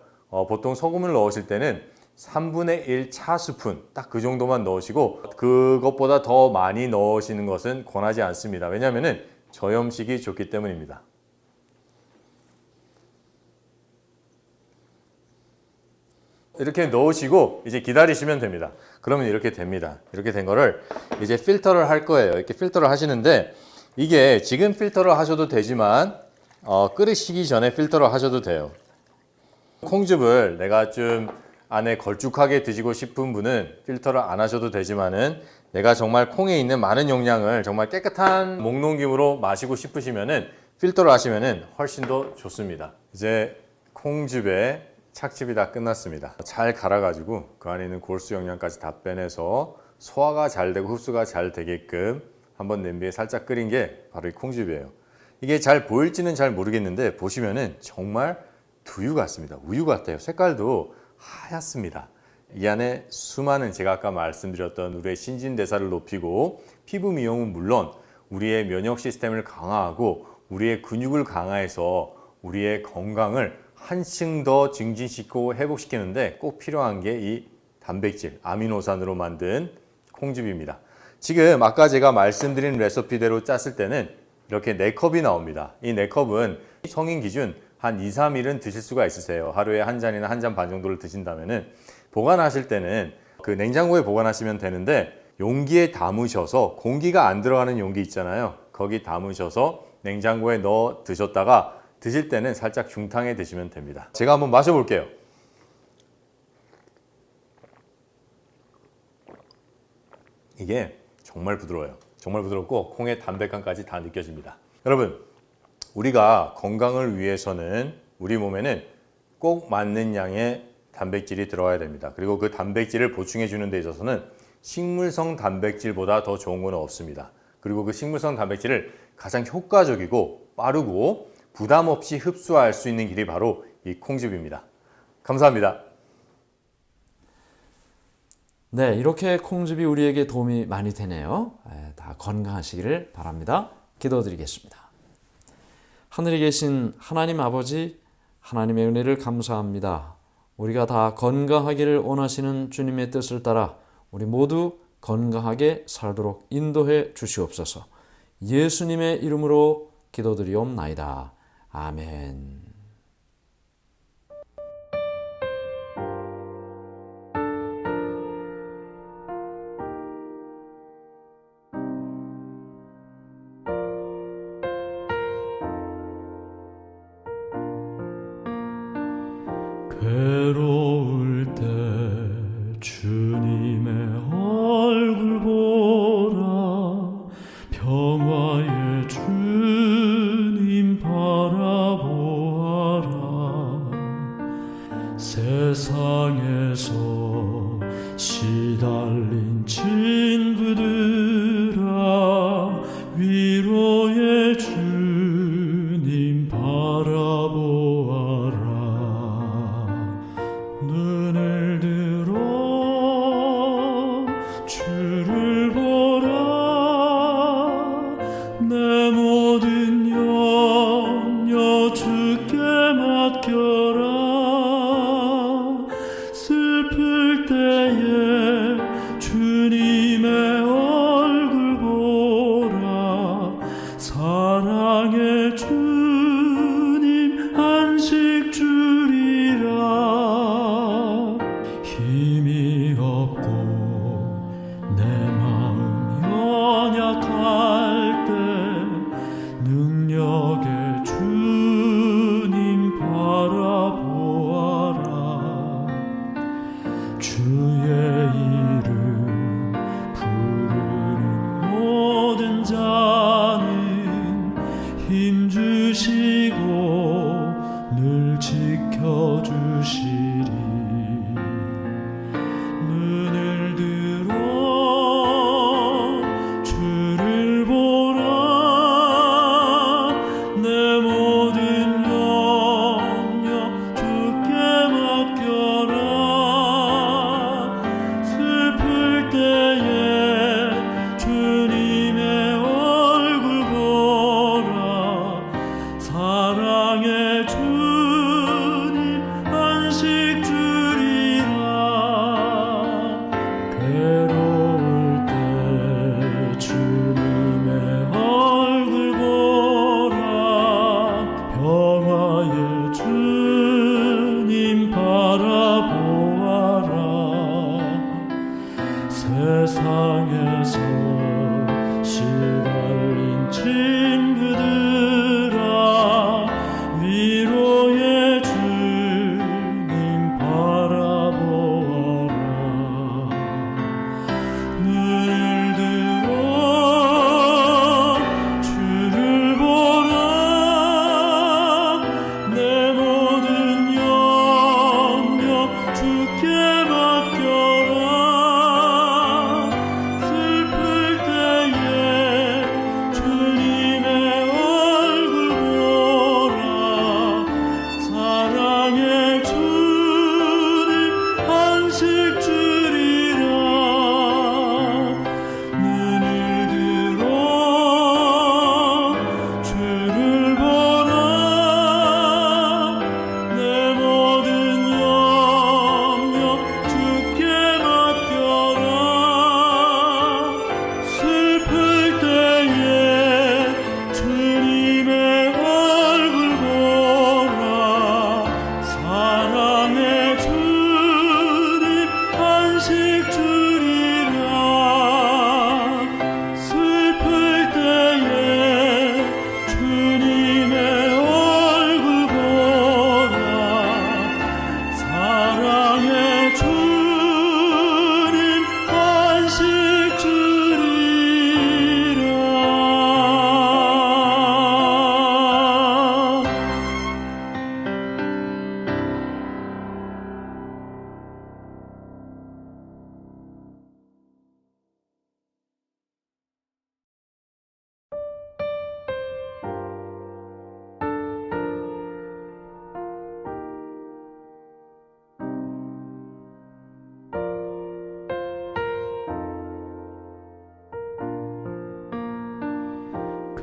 보통 소금을 넣으실 때는 3분의 1 차스푼 딱 그 정도만 넣으시고 그것보다 더 많이 넣으시는 것은 권하지 않습니다. 왜냐하면 저염식이 좋기 때문입니다. 이렇게 넣으시고 이제 기다리시면 됩니다. 그러면 이렇게 됩니다. 이렇게 된 거를 이제 필터를 할 거예요. 이렇게 필터를 하시는데 이게 지금 필터를 하셔도 되지만 끓이시기 전에 필터를 하셔도 돼요. 콩즙을 내가 좀 안에 걸쭉하게 드시고 싶은 분은 필터를 안 하셔도 되지만은 내가 정말 콩에 있는 많은 영양을 정말 깨끗한 목넘김으로 마시고 싶으시면은 필터를 하시면은 훨씬 더 좋습니다. 이제 콩즙에 착즙이 다 끝났습니다. 잘 갈아가지고 그 안에 있는 골수 영양까지 다 빼내서 소화가 잘 되고 흡수가 잘 되게끔 한번 냄비에 살짝 끓인 게 바로 이 콩즙이에요. 이게 잘 보일지는 잘 모르겠는데 보시면은 정말 두유 같습니다. 우유 같아요. 색깔도 하얗습니다. 이 안에 수많은 제가 아까 말씀드렸던 우리의 신진대사를 높이고 피부 미용은 물론 우리의 면역 시스템을 강화하고 우리의 근육을 강화해서 우리의 건강을 한층 더 증진시키고 회복시키는데 꼭 필요한 게 이 단백질, 아미노산으로 만든 콩즙입니다. 지금 아까 제가 말씀드린 레시피대로 짰을 때는 이렇게 4컵이 나옵니다. 이 4컵은 성인 기준 한 2, 3일은 드실 수가 있으세요. 하루에 한 잔이나 한 잔 반 정도를 드신다면은 보관하실 때는 그 냉장고에 보관하시면 되는데 용기에 담으셔서 공기가 안 들어가는 용기 있잖아요. 거기 담으셔서 냉장고에 넣어 드셨다가 드실 때는 살짝 중탕에 드시면 됩니다. 제가 한번 마셔볼게요. 이게 정말 부드러워요. 정말 부드럽고 콩의 담백함까지 다 느껴집니다. 여러분, 우리가 건강을 위해서는 우리 몸에는 꼭 맞는 양의 단백질이 들어가야 됩니다. 그리고 그 단백질을 보충해 주는 데 있어서는 식물성 단백질보다 더 좋은 건 없습니다. 그리고 그 식물성 단백질을 가장 효과적이고 빠르고 부담 없이 흡수할 수 있는 길이 바로 이 콩즙입니다. 감사합니다. 네, 이렇게 콩즙이 우리에게 도움이 많이 되네요. 다 건강하시기를 바랍니다. 기도드리겠습니다. 하늘에 계신 하나님 아버지, 하나님의 은혜를 감사합니다. 우리가 다 건강하기를 원하시는 주님의 뜻을 따라 우리 모두 건강하게 살도록 인도해 주시옵소서. 예수님의 이름으로 기도드리옵나이다. 아멘. 괴로울 때 주님의 얼굴 보라, 평화의 주님 바라보아라. 세상에서 시달린 친구들아, 위로의 주님 바라보아라. 눈을 들어 주를 보라, 내 모든 염려 주께 맡겨라. 슬플 때에 주님의 얼굴 보라, 사랑의 주님 안식 주리라. 힘이 없고 내 마음 연약할 때 능력의 주님 바라보아라. 주의 이름 부르는 모든 자는 힘 주시고 늘 지켜주시리. 눈을 들어 주를 보라, 내 모든 염려 주께 맡겨라. 슬플 때에 주님의 얼굴 보라, 사랑의 주님 안식 주리라. 괴로울 때 주님의 얼굴 보라, 평화의 주님 바라보아라. 세상에서 시달린 친구들아, 위로의 주님 바라보아라. 눈을 들어 주를 보라, 내 모든 염려 주께 맡겨라. 슬플 때에 주님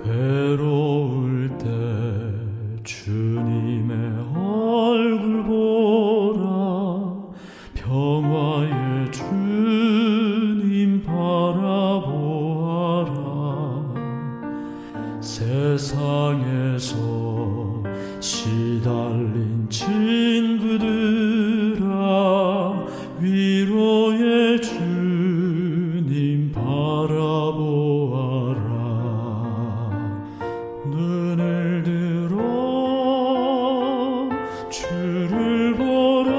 괴로울 때 주님의 얼굴 보라 평화의 주님 바라보아라 세상에서 시달린 친구들아 위로의 주님 바라보아라 눈을 들어 주를 보라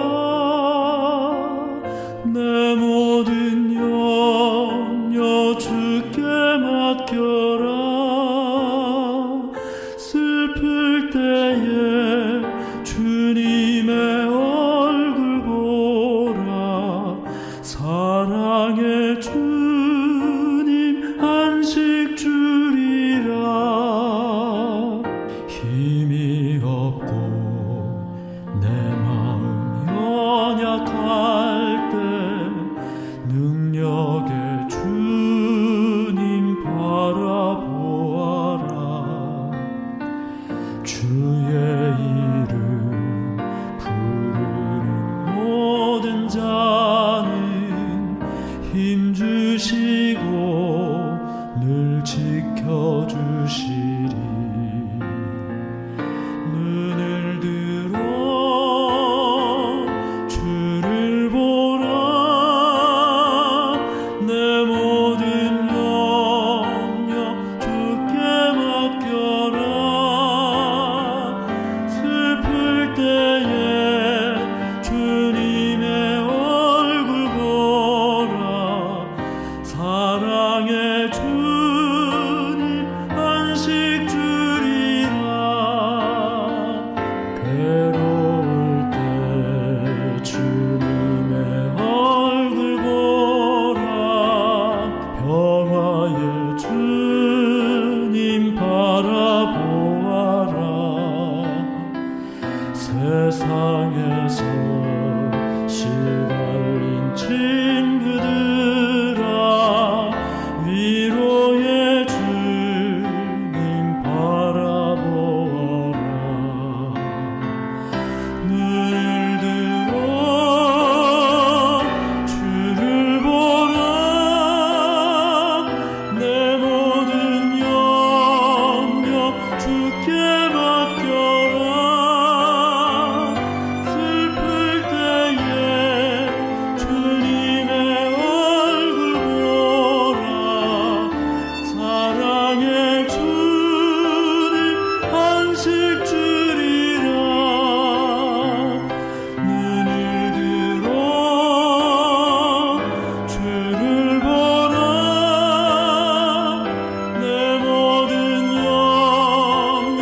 내 모든 염려 주께 맡겨라 슬플 때에 주님의 얼굴 보라 사랑의 주님 안식 주리라 힘이 없고 내 마음 연약할 때 능력의 주님 바라보아라 주의 이름 부르는 모든 자는 힘 주시고 늘 지켜주시리 눈을 들어 주를 보라 내 모든 염려 주께 맡겨라 슬플 때에 주님의 얼굴 보라 사랑의 주님 안식 주리라 괴로울 때 주님의 얼굴 보라 평화의 주님 바라보아라 세상에서 시달린 친구들아 위로의 주님 바라보아라 눈을 들어 주를 보라 내 모든 염려 주께 맡겨라 슬플 때에 주님의 얼굴 보라 사랑의 주님 안식 주리라 눈을 들어 주를 보라 내 모든 염려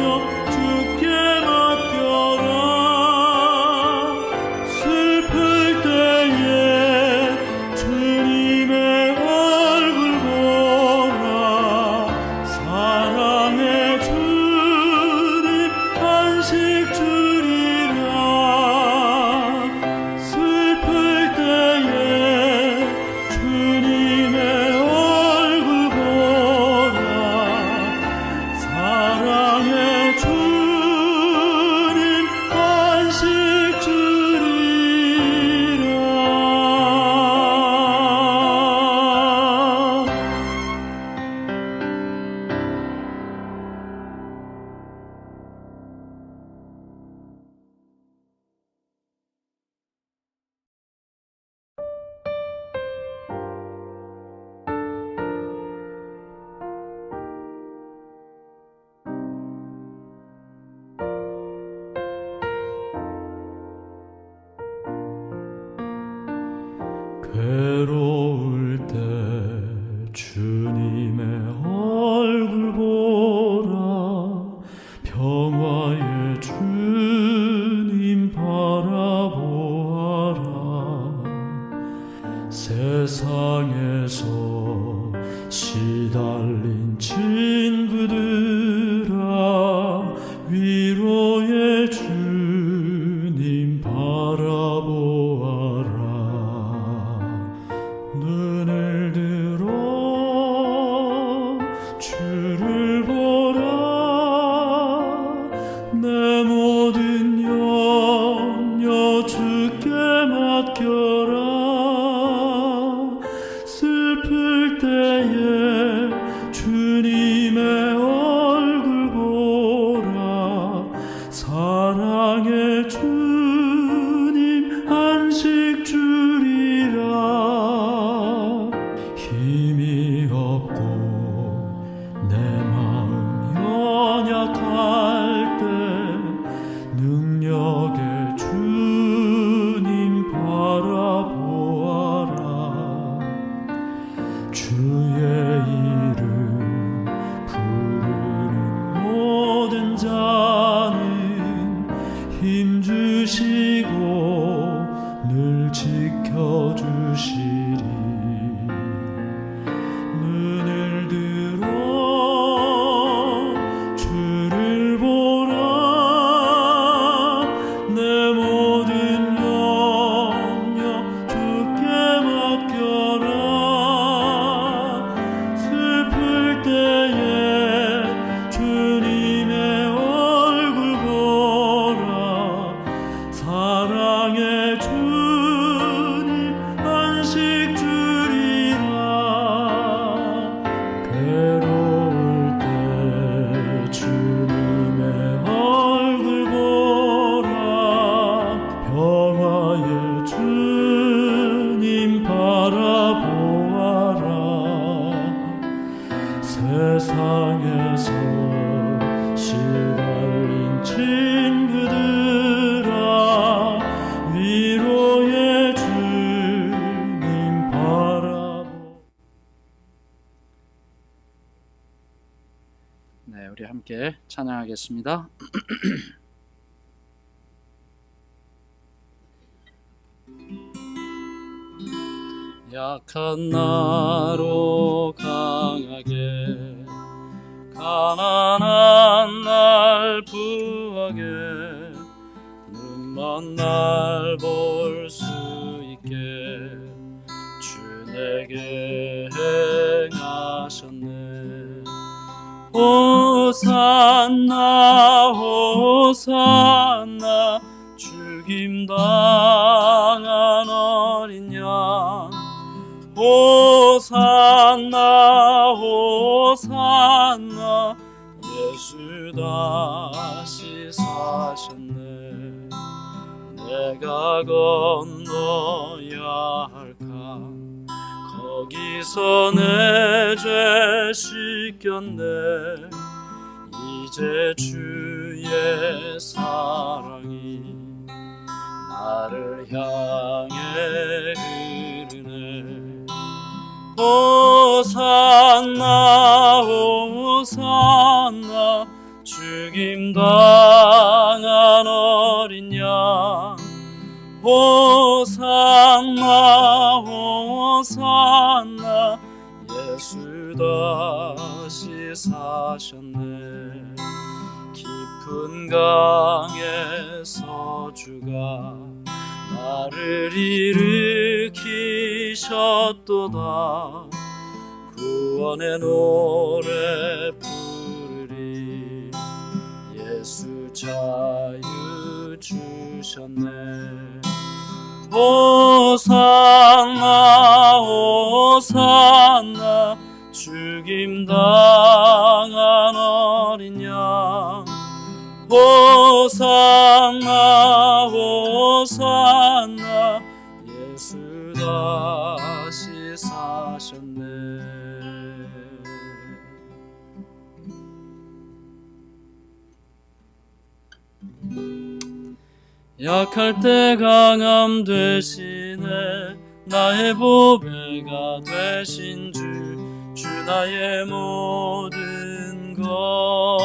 주께 맡겨라 슬플 때에 주님의 얼굴 보라 사랑의 주님 안식 주리라 슬플 때에 주님의 얼굴 보라 사랑의 주님 안식 주리라 괴로울 때 주님의 얼굴 보라 평화의 주님 바라보아라 세상에서 시달린 친구들아 위로의 주님 바라보아라 눈을 들어 주를 보라 주의 이름 부르는 모든 자는 힘주시고 늘 지켜주시리. 눈을 들어 주를 보라. 내 모든 염려 주께 맡겨라. 슬플 때에 주님의 얼굴 보라. 사랑의 주님 안식 주리라. 괴로울 때 주님의 얼굴 보라. 평화의 주님 바라보아라. 세상에서 시달린 친구들아, 위로의 주님 바라보. 네, 우리 함께 찬양하겠습니다. 약한 나로 강하게, 가난한 날 부하게, 눈먼 날 볼 수 있게 주 내게 행하셨네. 호산나 호산나 죽임당한 어린 양. 호산나 호산나 예수 다시 사셨네. 내가 건너야 할 강 거기서 내 죄 씻겼네. 이제 주의 사랑이 나를 향해 흐르네. 호산나 호산나 죽임당한 어린 양. 호산나 호산나 예수 다시 사셨네. 깊은 강에서 주가 나를 일으키셨도다. 구원의 노래 부르리. 예수 자유 주셨네. 호산나 호산나 죽임당한 어린 양. 호산나 호산나 예수 다시 사셨네. 약할 때 강함 되시네. 나의 보배가 되신 주 나의 모든 것.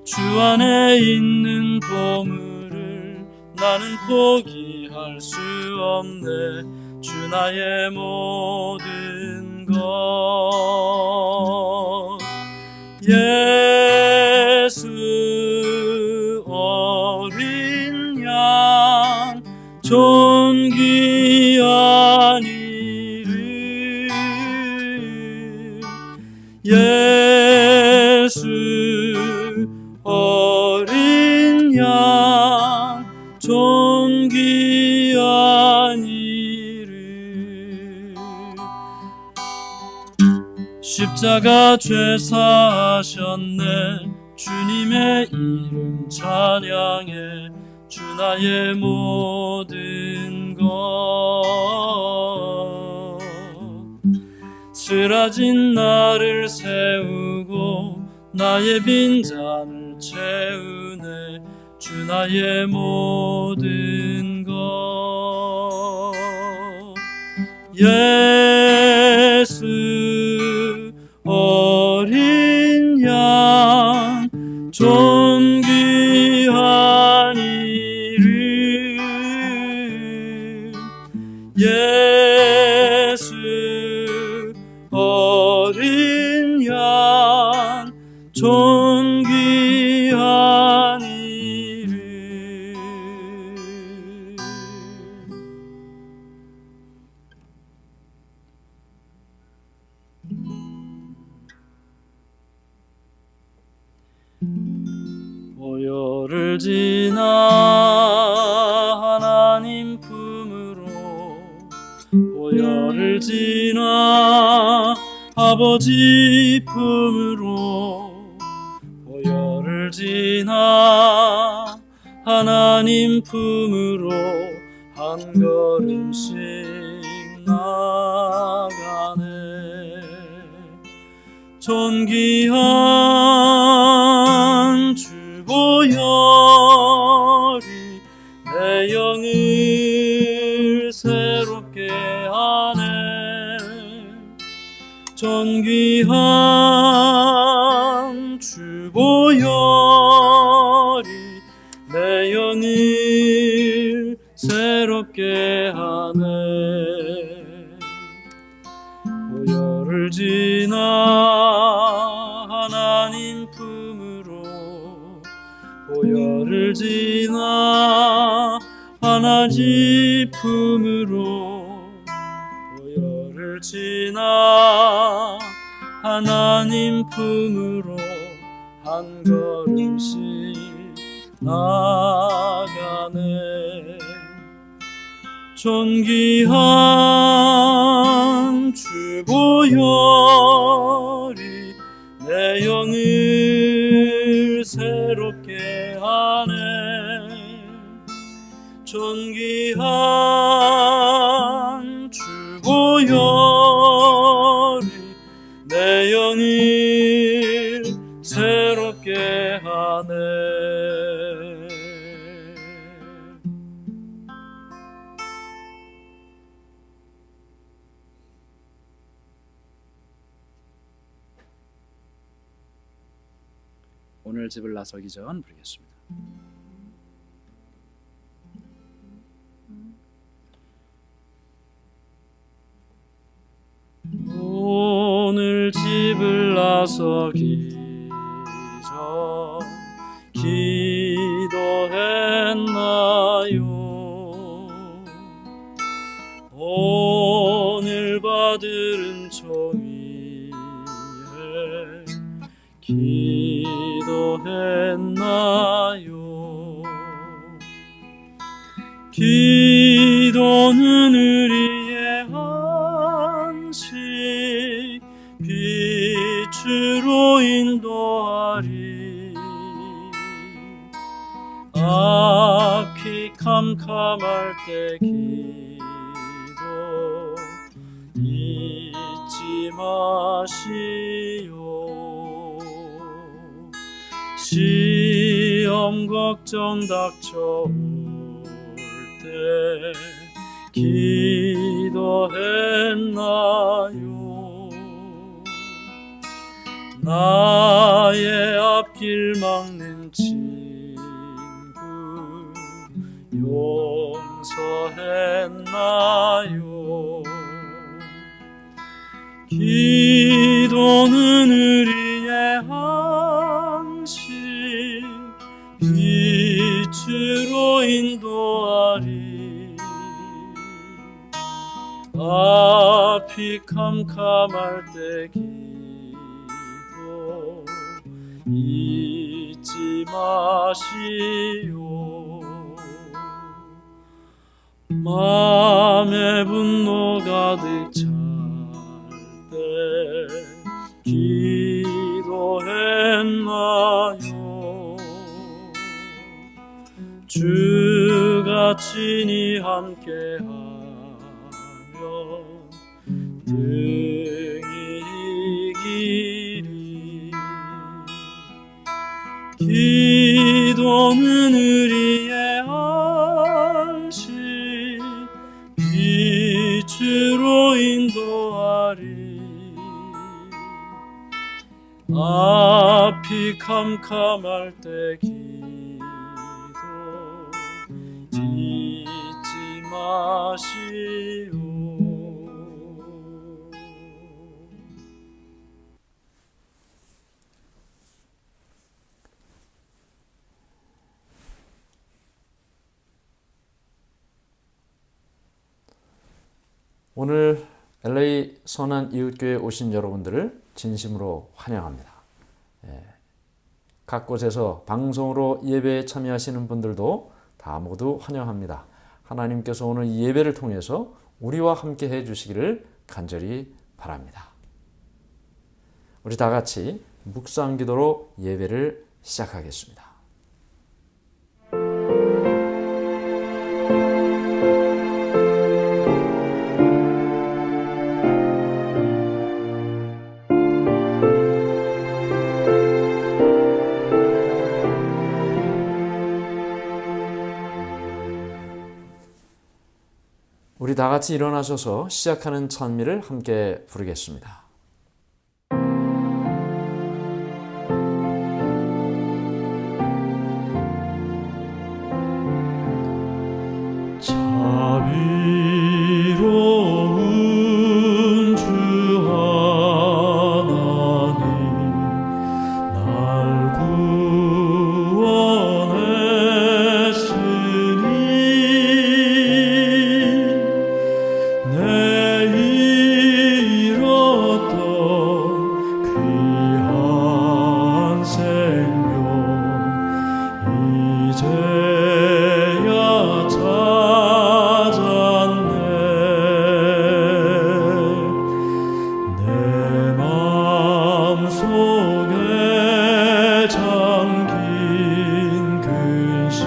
주 안에 있는 보물을 나는 포기할 수 없네. 주 나의 모든 것. 예수 어린 양 존귀한 이름. 예수 어린 양 존귀한 이름. 십자가 죄 사하셨네. 주님의 이름 찬양해. 주 나의 모든 것. 쓰라진 나를 세우고 나의 빈잔을 채우네. 주 나의 모든 것. 예수 어린 양 존귀한 이름 예수 어린 양 존귀한 이름 보혈을 지나 하나님 품으로 보혈을 지나 아버지 품으로 보혈을 지나 하나님 품으로 한 걸음씩 나가네 존귀한 주 보혈이 내 영을 새롭게 하네 존귀한 주 보혈이 내 영을 새롭게 하네 보혈을 지나 하나님 품으로 보혈을 지나 하나님 품으로 보혈을 지나 하나님 품으로 한 걸음씩 나가네 존귀한 주 보혈이 내 영을 새롭게 하네 존귀한 주 보혈이 내 영을 새롭게 하네 오늘 집을 나서기 전 부르겠습니다. 오늘 집을 나서기 전 기도했나요 오늘 받을 은총 위에 기도했나요 기도는 우리의 안식 빛으로 인도하리 앞이 캄캄할 때 기도 잊지 마시오 시험 걱정 닥쳐올 때 기도했나요 나의 앞길 막는 친구 용서했나요 기도는 우리의 안식 빛으로 인도하리 앞이 캄캄할 때 기도 잊지 마시오 마음의 분노 가득 찰 때 기도했나요 주가 친히 함께하면 등이 이기리 기도는 우리의 안식 빛으로 인도하리. 앞이 캄캄할 때 기도 잊지 마시오. 오늘 LA 선한 이웃교회 오신 여러분들을 진심으로 환영합니다. 각 곳에서 방송으로 예배에 참여하시는 분들도 다 모두 환영합니다. 하나님께서 오늘 이 예배를 통해서 우리와 함께 해주시기를 간절히 바랍니다. 우리 다 같이 묵상 기도로 예배를 시작하겠습니다. 우리 다 같이 일어나셔서 시작하는 찬미를 함께 부르겠습니다. 자비로운 주 하나님, 날 구원했으니 내 잃었던 귀한 생명 이제야 찾았네. 내 마음속에 잠긴 근심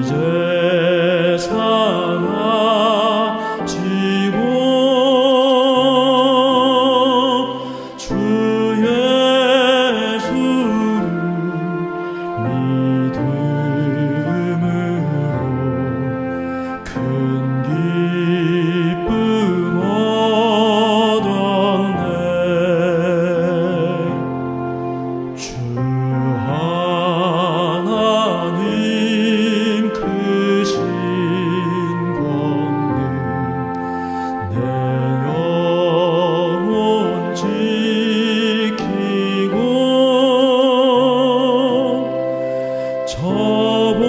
이제 사라지고 주 예수를 믿음으로 큰 기쁨 얻었네. 주 하나님 크신 권능 내 영혼 지키고 저 본향에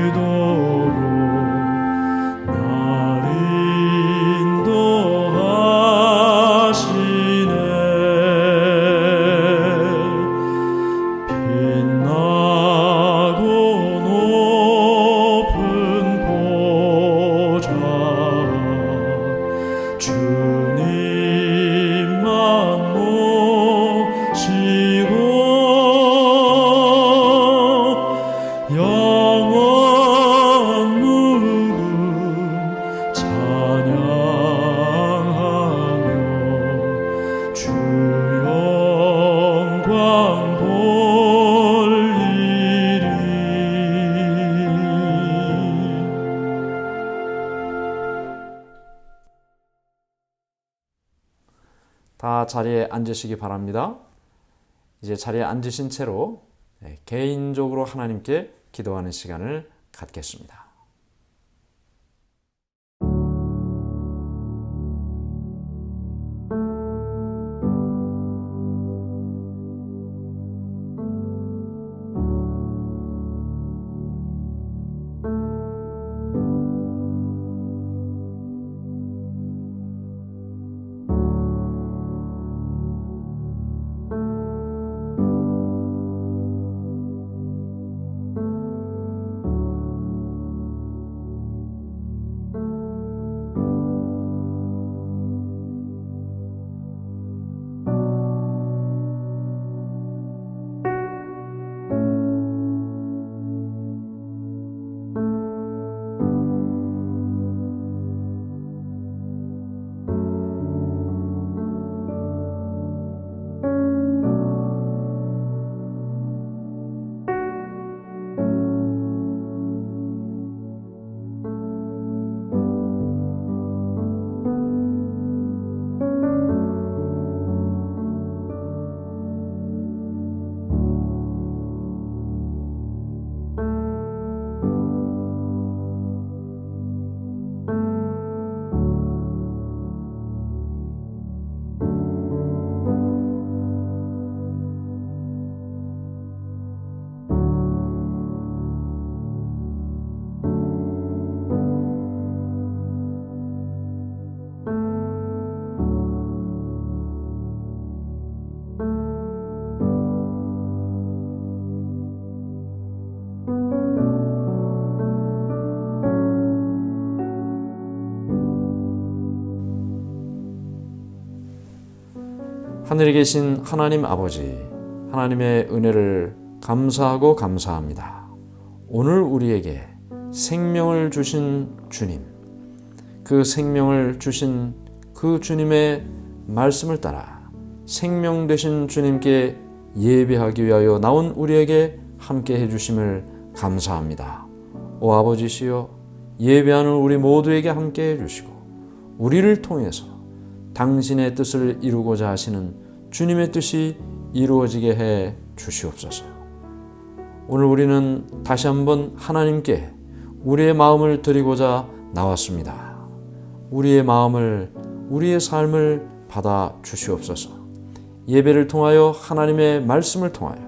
이르도록 날 인도하시네. 빛나고 높은 보좌 주님만 모시고 영원 묵은 찬양하며 주 영광 돌리리. 다 자리에 앉으시기 바랍니다. 이제 자리에 앉으신 채로 개인적으로 하나님께 기도하는 시간을 갖겠습니다. 하늘에 계신 하나님 아버지, 하나님의 은혜를 감사하고 감사합니다. 오늘 우리에게 생명을 주신 주님, 그 생명을 주신 그 주님의 말씀을 따라 생명 되신 주님께 예배하기 위하여 나온 우리에게 함께 해주심을 감사합니다. 오 아버지시여, 예배하는 우리 모두에게 함께 해주시고 우리를 통해서 당신의 뜻을 이루고자 하시는 주님의 뜻이 이루어지게 해 주시옵소서. 오늘 우리는 다시 한번 하나님께 우리의 마음을 드리고자 나왔습니다. 우리의 마음을, 우리의 삶을 받아 주시옵소서. 예배를 통하여 하나님의 말씀을 통하여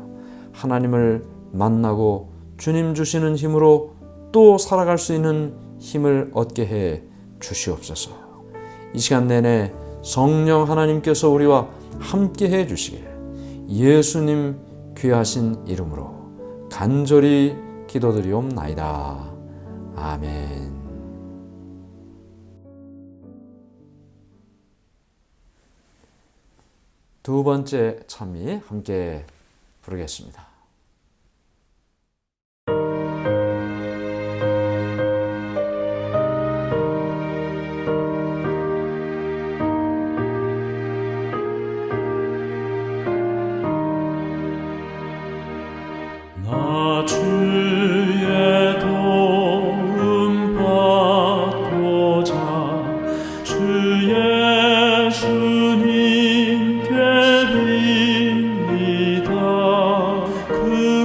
하나님을 만나고 주님 주시는 힘으로 또 살아갈 수 있는 힘을 얻게 해 주시옵소서. 이 시간 내내 성령 하나님께서 우리와 함께 해 주시길 예수님 귀하신 이름으로 간절히 기도드리옵나이다. 아멘. 두 번째 찬미 함께 부르겠습니다. 나 주의 도움 받고자 주 예수님께 빕니다. 그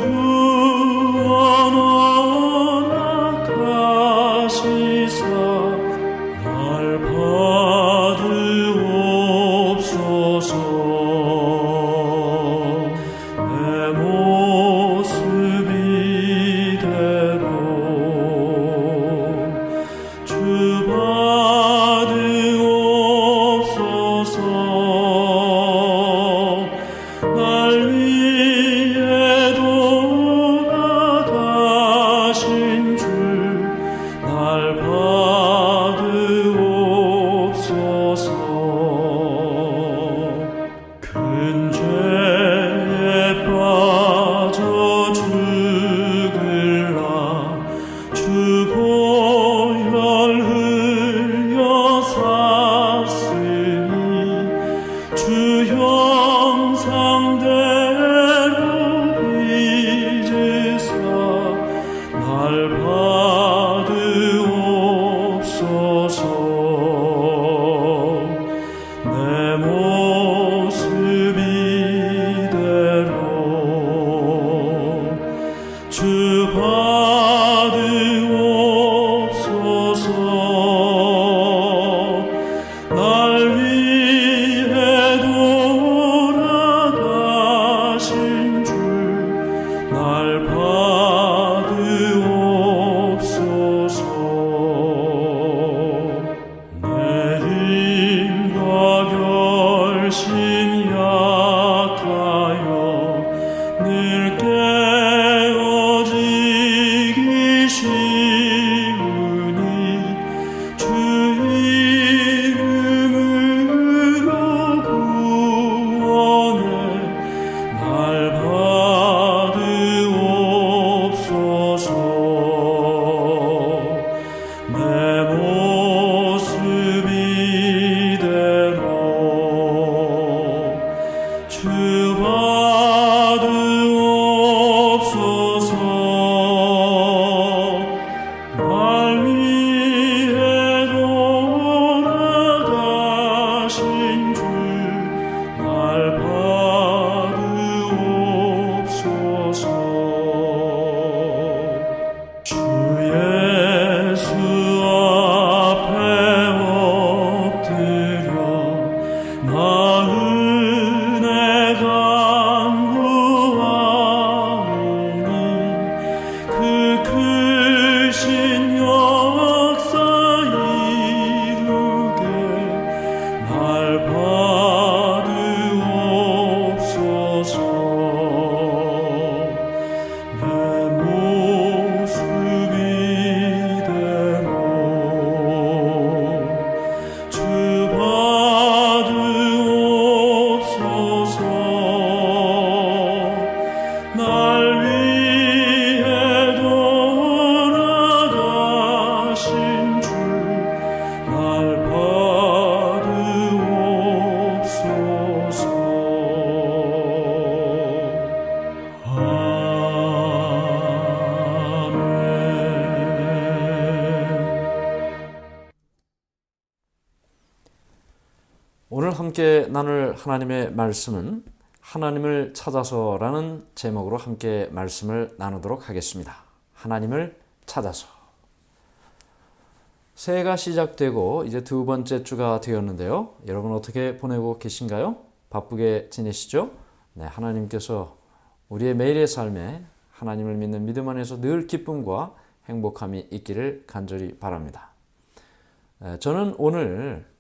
구원 허락하시사 날 받으옵소서. 내 모습 이대로 주 받으옵소서. 날 위해 돌아가신 주 날 받으옵소서. 큰 죄에 빠져 죽을라 주 보혈 흘려 샀으니 주 형상대로 빚으사 날 받으옵소서. 내 모습 이대로 주 받으옵소서. 날 위해 돌아가신 주 날 받으옵소서. 내 힘과 결심 약하여 늘 깨어지기 쉬우니 주 이름으로 구원해 날 받으옵소서. 내 모습 이대로 주 받으옵소서. 날 위해 돌아가신 주 날 받으옵소서. 주 예수 앞에 엎드려 나 은혜 간구하오니 오늘 함께 나눌 하나님의 말씀은 하나님을 찾아서라는 제목으로 함께 말씀을 나누도록 하겠습니다. 하나님을 찾아서. 새해가 시작되고 이제 두 번째 주가 되었는데요. 여러분 어떻게 보내고 계신가요? 바쁘게 지내시죠? 네, 하나님께서 우리의 매일의 삶에 하나님을 믿는 믿음 안에서 늘 기쁨과 행복함이 있기를 간절히 바랍니다. 저는 오늘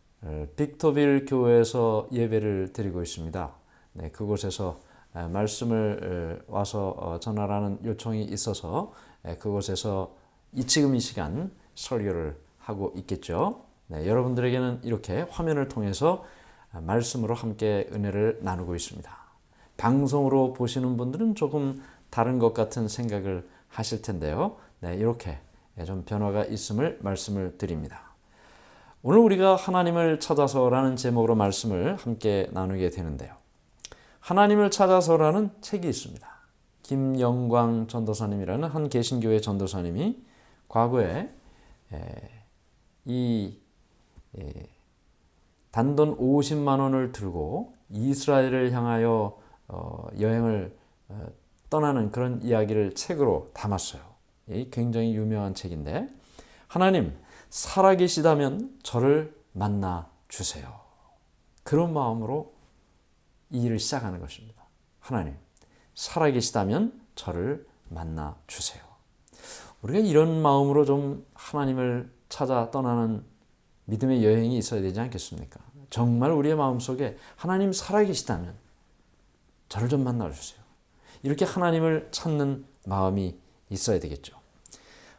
빅터빌 교회에서 예배를 드리고 있습니다. 네, 그곳에서 말씀을 와서 전하라는 요청이 있어서 그곳에서 지금 이 시간 설교를 하고 있겠죠. 네, 여러분들에게는 이렇게 화면을 통해서 말씀으로 함께 은혜를 나누고 있습니다. 방송으로 보시는 분들은 조금 다른 것 같은 생각을 하실 텐데요. 네, 이렇게 좀 변화가 있음을 말씀을 드립니다. 오늘 우리가 하나님을 찾아서라는 제목으로 말씀을 함께 나누게 되는데요. 하나님을 찾아서라는 책이 있습니다. 김영광 전도사님이라는 한 개신교회 전도사님이 과거에 이 단돈 50만 원을 들고 이스라엘을 향하여 여행을 떠나는 그런 이야기를 책으로 담았어요. 굉장히 유명한 책인데, 하나님 살아계시다면 저를 만나 주세요. 그런 마음으로 이 일을 시작하는 것입니다. 하나님 살아계시다면 저를 만나 주세요. 우리가 이런 마음으로 좀 하나님을 찾아 떠나는 믿음의 여행이 있어야 되지 않겠습니까? 정말 우리의 마음속에 하나님 살아계시다면 저를 좀 만나주세요. 이렇게 하나님을 찾는 마음이 있어야 되겠죠.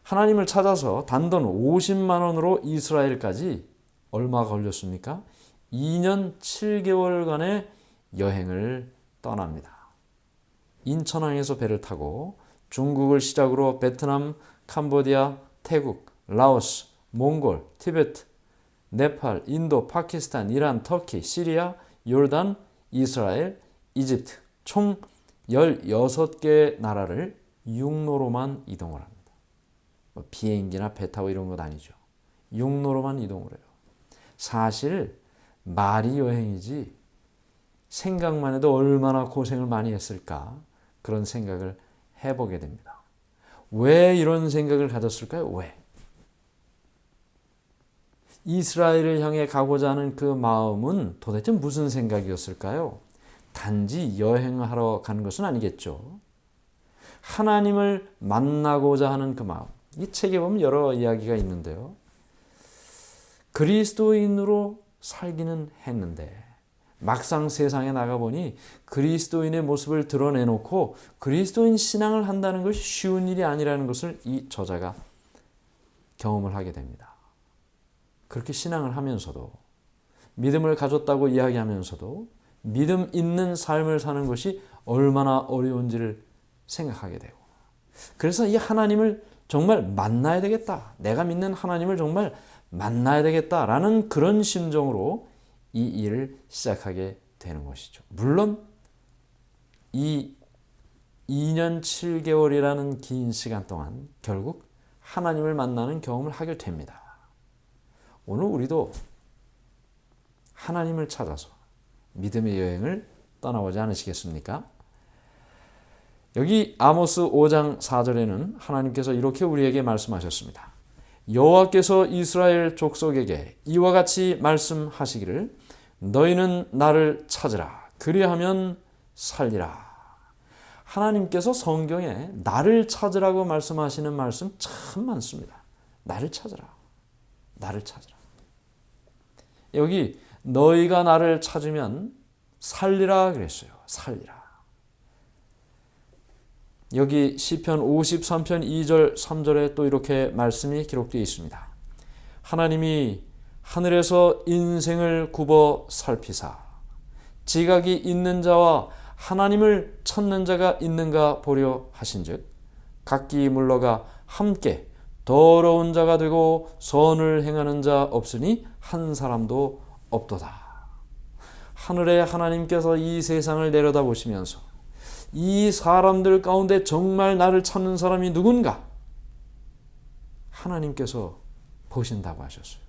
하나님을 찾아서 단돈 50만 원으로 이스라엘까지 얼마 걸렸습니까? 2년 7개월간의 여행을 떠납니다. 인천항에서 배를 타고 중국을 시작으로 베트남, 캄보디아, 태국, 라오스, 몽골, 티베트, 네팔, 인도, 파키스탄, 이란, 터키, 시리아, 요르단, 이스라엘, 이집트 총 16개의 나라를 육로로만 이동을 합니다. 비행기나 배 타고 이런 것 아니죠. 육로로만 이동을 해요. 사실 말이 여행이지 생각만 해도 얼마나 고생을 많이 했을까, 그런 생각을 해보게 됩니다. 왜 이런 생각을 가졌을까요? 왜? 이스라엘을 향해 가고자 하는 그 마음은 도대체 무슨 생각이었을까요? 단지 여행하러 간 것은 아니겠죠. 하나님을 만나고자 하는 그 마음. 이 책에 보면 여러 이야기가 있는데요. 그리스도인으로 살기는 했는데 막상 세상에 나가보니 그리스도인의 모습을 드러내놓고 그리스도인 신앙을 한다는 것이 쉬운 일이 아니라는 것을 이 저자가 경험을 하게 됩니다. 그렇게 신앙을 하면서도, 믿음을 가졌다고 이야기하면서도 믿음 있는 삶을 사는 것이 얼마나 어려운지를 생각하게 되고, 그래서 이 하나님을 정말 만나야 되겠다, 내가 믿는 하나님을 정말 만나야 되겠다라는 그런 심정으로 이 일을 시작하게 되는 것이죠. 물론 이 2년 7개월이라는 긴 시간 동안 결국 하나님을 만나는 경험을 하게 됩니다. 오늘 우리도 하나님을 찾아서 믿음의 여행을 떠나보지 않으시겠습니까? 여기 아모스 5장 4절에는 하나님께서 이렇게 우리에게 말씀하셨습니다. 여호와께서 이스라엘 족속에게 이와 같이 말씀하시기를 너희는 나를 찾으라 그리하면 살리라. 하나님께서 성경에 나를 찾으라고 말씀하시는 말씀 참 많습니다. 나를 찾으라. 나를 찾으라. 여기 너희가 나를 찾으면 살리라 그랬어요. 살리라. 여기 시편 53편 2절 3절에 또 이렇게 말씀이 기록되어 있습니다. 하나님이 하늘에서 인생을 굽어 살피사 지각이 있는 자와 하나님을 찾는 자가 있는가 보려 하신즉 각기 물러가 함께 더러운 자가 되고 선을 행하는 자 없으니 한 사람도 없도다. 하늘의 하나님께서 이 세상을 내려다보시면서 이 사람들 가운데 정말 나를 찾는 사람이 누군가 하나님께서 보신다고 하셨어요.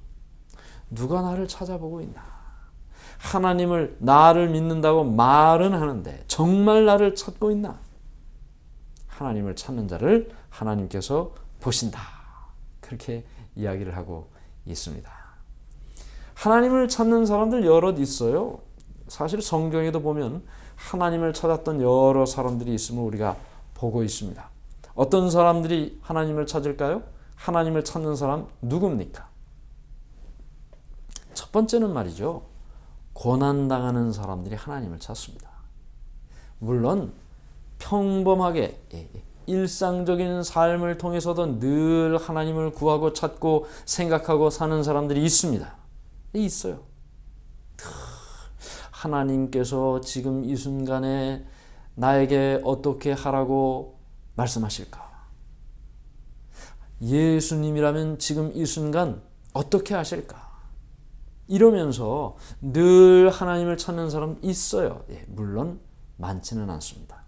누가 나를 찾아보고 있나? 하나님을 나를 믿는다고 말은 하는데 정말 나를 찾고 있나? 하나님을 찾는 자를 하나님께서 보신다. 그렇게 이야기를 하고 있습니다. 하나님을 찾는 사람들 여럿 있어요. 사실 성경에도 보면 하나님을 찾았던 여러 사람들이 있음을 우리가 보고 있습니다. 어떤 사람들이 하나님을 찾을까요? 하나님을 찾는 사람 누굽니까? 첫 번째는 말이죠. 고난당하는 사람들이 하나님을 찾습니다. 물론 평범하게 일상적인 삶을 통해서도 늘 하나님을 구하고 찾고 생각하고 사는 사람들이 있습니다. 있어요. 하나님께서 지금 이 순간에 나에게 어떻게 하라고 말씀하실까? 예수님이라면 지금 이 순간 어떻게 하실까? 이러면서 늘 하나님을 찾는 사람 있어요. 물론 많지는 않습니다.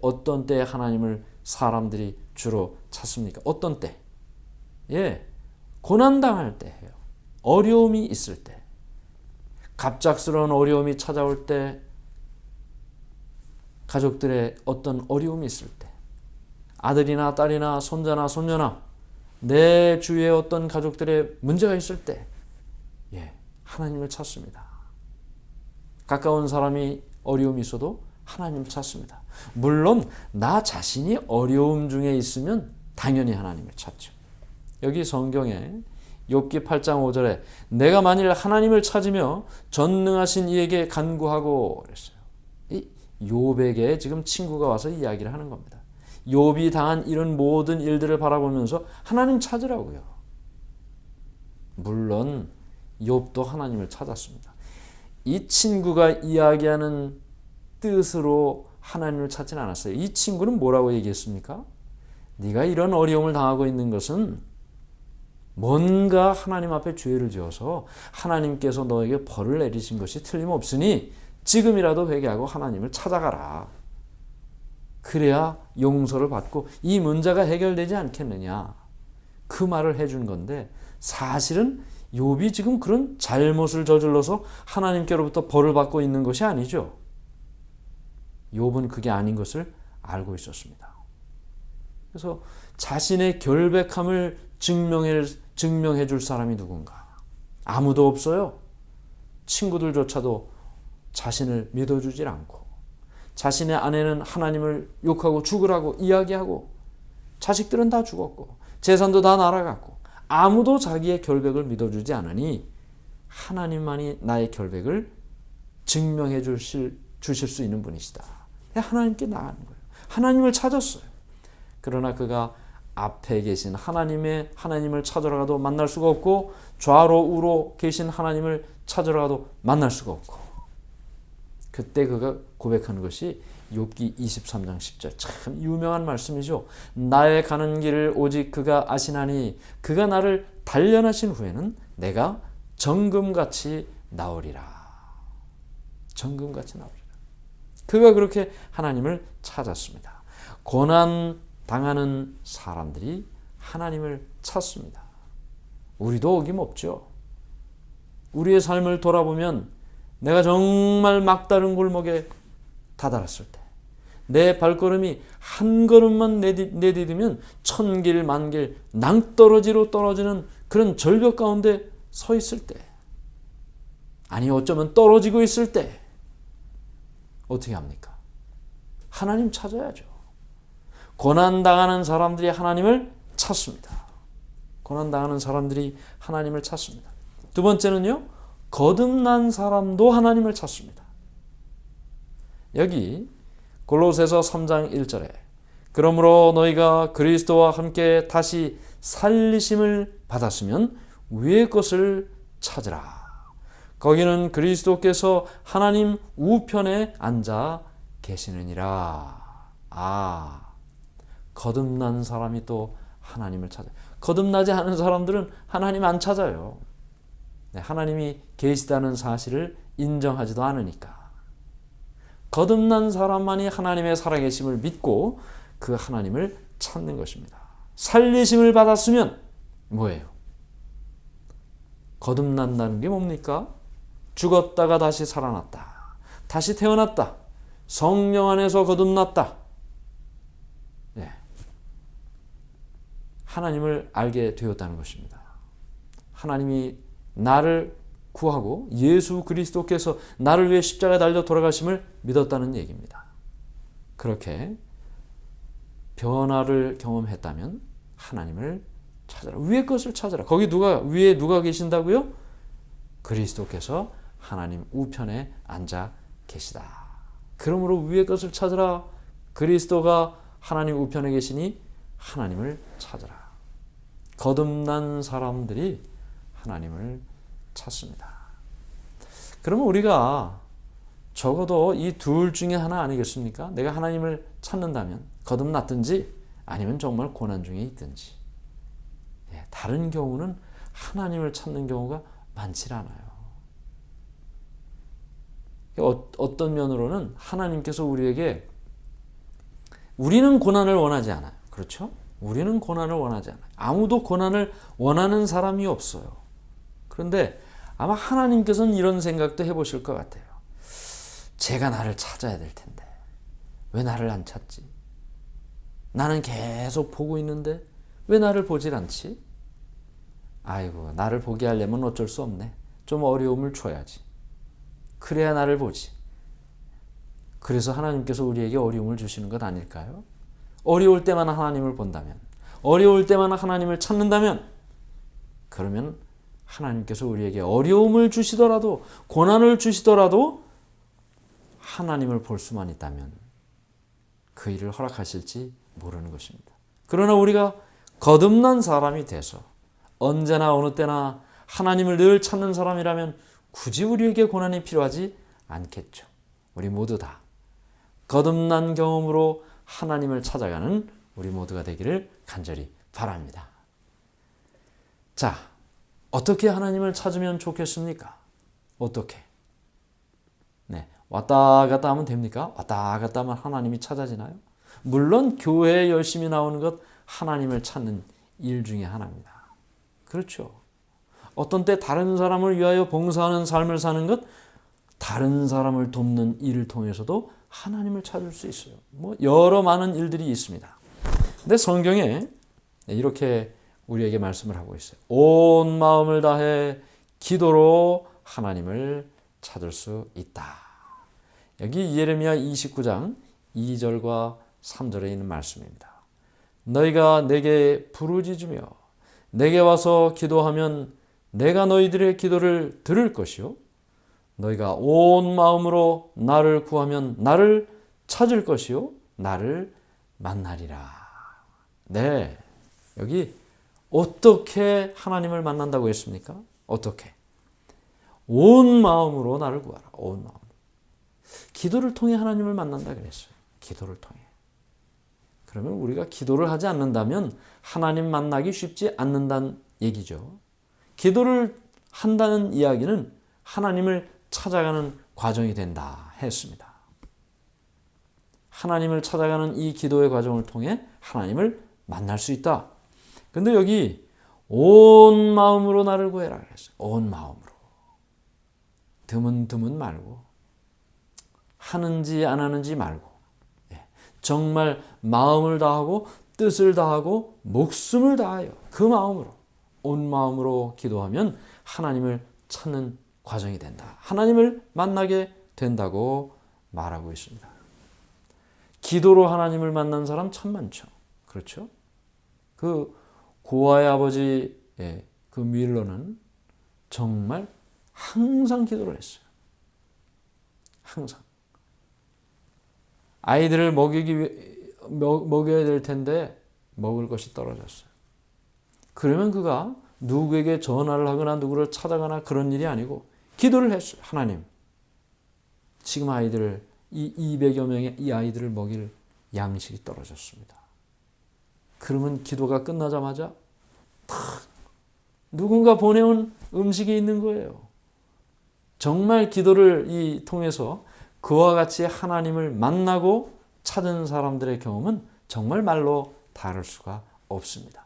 어떤 때에 하나님을 사람들이 주로 찾습니까? 어떤 때? 고난당할 때예요. 어려움이 있을 때. 갑작스러운 어려움이 찾아올 때, 가족들의 어떤 어려움이 있을 때, 아들이나 딸이나 손자나 손녀나 내 주위에 어떤 가족들의 문제가 있을 때 하나님을 찾습니다. 가까운 사람이 어려움이 있어도 하나님을 찾습니다. 물론 나 자신이 어려움 중에 있으면 당연히 하나님을 찾죠. 여기 성경에 욥기 8장 5절에 내가 만일 하나님을 찾으며 전능하신 이에게 간구하고 그랬어요. 이 욥에게 지금 친구가 와서 이야기를 하는 겁니다. 욥이 당한 이런 모든 일들을 바라보면서 하나님 찾으라고요. 물론 욥도 하나님을 찾았습니다. 이 친구가 이야기하는 뜻으로 하나님을 찾지는 않았어요. 이 친구는 뭐라고 얘기했습니까? 네가 이런 어려움을 당하고 있는 것은 뭔가 하나님 앞에 죄를 지어서 하나님께서 너에게 벌을 내리신 것이 틀림없으니 지금이라도 회개하고 하나님을 찾아가라. 그래야 용서를 받고 이 문제가 해결되지 않겠느냐. 그 말을 해준 건데 사실은 욥이 지금 그런 잘못을 저질러서 하나님께로부터 벌을 받고 있는 것이 아니죠. 욥은 그게 아닌 것을 알고 있었습니다. 그래서 자신의 결백함을 증명해 줄 사람이 누군가? 아무도 없어요. 친구들조차도 자신을 믿어주질 않고 자신의 아내는 하나님을 욕하고 죽으라고 이야기하고 자식들은 다 죽었고 재산도 다 날아갔고 아무도 자기의 결백을 믿어주지 않으니 하나님만이 나의 결백을 증명해 주실 수 있는 분이시다. 하나님께 나가는 거예요. 하나님을 찾았어요. 그러나 그가 앞에 계신 하나님을 찾으러 가도 만날 수가 없고 좌로 우로 계신 하나님을 찾으러 가도 만날 수가 없고 그때 그가 고백하는 것이 욥기 23장 10절 참 유명한 말씀이죠. 나의 가는 길을 오직 그가 아시나니 그가 나를 단련하신 후에는 내가 정금같이 나오리라. 정금같이 나오리라. 그가 그렇게 하나님을 찾았습니다. 고난 당하는 사람들이 하나님을 찾습니다. 우리도 어김없죠. 우리의 삶을 돌아보면 내가 정말 막다른 골목에 다다랐을 때 내 발걸음이 한 걸음만 내디디면 천길 만길 낭떠러지로 떨어지는 그런 절벽 가운데 서 있을 때 아니 어쩌면 떨어지고 있을 때 어떻게 합니까? 하나님 찾아야죠. 고난당하는 사람들이 하나님을 찾습니다. 고난당하는 사람들이 하나님을 찾습니다. 두 번째는요. 거듭난 사람도 하나님을 찾습니다. 여기 골로새서 3장 1절에 그러므로 너희가 그리스도와 함께 다시 살리심을 받았으면 위의 것을 찾으라. 거기는 그리스도께서 하나님 우편에 앉아 계시느니라. 거듭난 사람이 또 하나님을 찾아요. 거듭나지 않은 사람들은 하나님 안 찾아요. 하나님이 계시다는 사실을 인정하지도 않으니까. 거듭난 사람만이 하나님의 살아계심을 믿고 그 하나님을 찾는 것입니다. 살리심을 받았으면 뭐예요? 거듭난다는 게 뭡니까? 죽었다가 다시 살아났다. 다시 태어났다. 성령 안에서 거듭났다. 네. 하나님을 알게 되었다는 것입니다. 하나님이 나를 구하고 예수 그리스도께서 나를 위해 십자가에 달려 돌아가심을 믿었다는 얘기입니다. 그렇게 변화를 경험했다면 하나님을 찾아라. 위의 것을 찾아라. 거기 위에 누가 계신다고요? 그리스도께서 하나님 우편에 앉아 계시다. 그러므로 위의 것을 찾으라. 그리스도가 하나님 우편에 계시니 하나님을 찾으라. 거듭난 사람들이 하나님을 찾습니다. 그러면 우리가 적어도 이 둘 중에 하나 아니겠습니까? 내가 하나님을 찾는다면 거듭났든지 아니면 정말 고난 중에 있든지. 다른 경우는 하나님을 찾는 경우가 많지 않아요. 어떤 면으로는 하나님께서 우리에게 우리는 고난을 원하지 않아요. 그렇죠? 우리는 고난을 원하지 않아요. 아무도 고난을 원하는 사람이 없어요. 그런데 아마 하나님께서는 이런 생각도 해보실 것 같아요. 제가 나를 찾아야 될 텐데 왜 나를 안 찾지? 나는 계속 보고 있는데 왜 나를 보질 않지? 아이고, 나를 보게 하려면 어쩔 수 없네. 좀 어려움을 줘야지. 그래야 나를 보지. 그래서 하나님께서 우리에게 어려움을 주시는 것 아닐까요? 어려울 때만 하나님을 본다면, 어려울 때만 하나님을 찾는다면, 그러면 하나님께서 우리에게 어려움을 주시더라도, 고난을 주시더라도 하나님을 볼 수만 있다면 그 일을 허락하실지 모르는 것입니다. 그러나 우리가 거듭난 사람이 돼서 언제나 어느 때나 하나님을 늘 찾는 사람이라면 굳이 우리에게 고난이 필요하지 않겠죠. 우리 모두 다 거듭난 경험으로 하나님을 찾아가는 우리 모두가 되기를 간절히 바랍니다. 자, 어떻게 하나님을 찾으면 좋겠습니까? 어떻게? 네, 왔다 갔다 하면 됩니까? 왔다 갔다 하면 하나님이 찾아지나요? 물론 교회에 열심히 나오는 것 하나님을 찾는 일 중에 하나입니다. 그렇죠. 어떤 때 다른 사람을 위하여 봉사하는 삶을 사는 것, 다른 사람을 돕는 일을 통해서도 하나님을 찾을 수 있어요. 여러 많은 일들이 있습니다. 근데 성경에 이렇게 우리에게 말씀을 하고 있어요. 온 마음을 다해 기도로 하나님을 찾을 수 있다. 여기 예레미야 29장 2절과 3절에 있는 말씀입니다. 너희가 내게 부르짖으며 내게 와서 기도하면 내가 너희들의 기도를 들을 것이요 너희가 온 마음으로 나를 구하면 나를 찾을 것이요 나를 만나리라. 네, 여기 어떻게 하나님을 만난다고 했습니까? 어떻게? 온 마음으로 나를 구하라. 온 마음. 기도를 통해 하나님을 만난다 그랬어요. 기도를 통해. 그러면 우리가 기도를 하지 않는다면 하나님 만나기 쉽지 않는다는 얘기죠. 기도를 한다는 이야기는 하나님을 찾아가는 과정이 된다 했습니다. 하나님을 찾아가는 이 기도의 과정을 통해 하나님을 만날 수 있다. 근데 여기 온 마음으로 나를 구해라 그랬어요. 온 마음으로. 드문드문 말고, 하는지 안 하는지 말고, 정말 마음을 다하고 뜻을 다하고 목숨을 다하여 그 마음으로, 온 마음으로 기도하면 하나님을 찾는 과정이 된다. 하나님을 만나게 된다고 말하고 있습니다. 기도로 하나님을 만난 사람 참 많죠. 그렇죠? 그 고아의 아버지 그 밀러는 정말 항상 기도를 했어요. 항상. 아이들을 먹여야 될 텐데 먹을 것이 떨어졌어요. 그러면 그가 누구에게 전화를 하거나 누구를 찾아가나 그런 일이 아니고 기도를 했어요. 하나님, 지금 아이들을, 이 200여 명의 이 아이들을 먹일 양식이 떨어졌습니다. 그러면 기도가 끝나자마자 탁 누군가 보내온 음식이 있는 거예요. 정말 기도를 통해서 그와 같이 하나님을 만나고 찾은 사람들의 경험은 정말 말로 다를 수가 없습니다.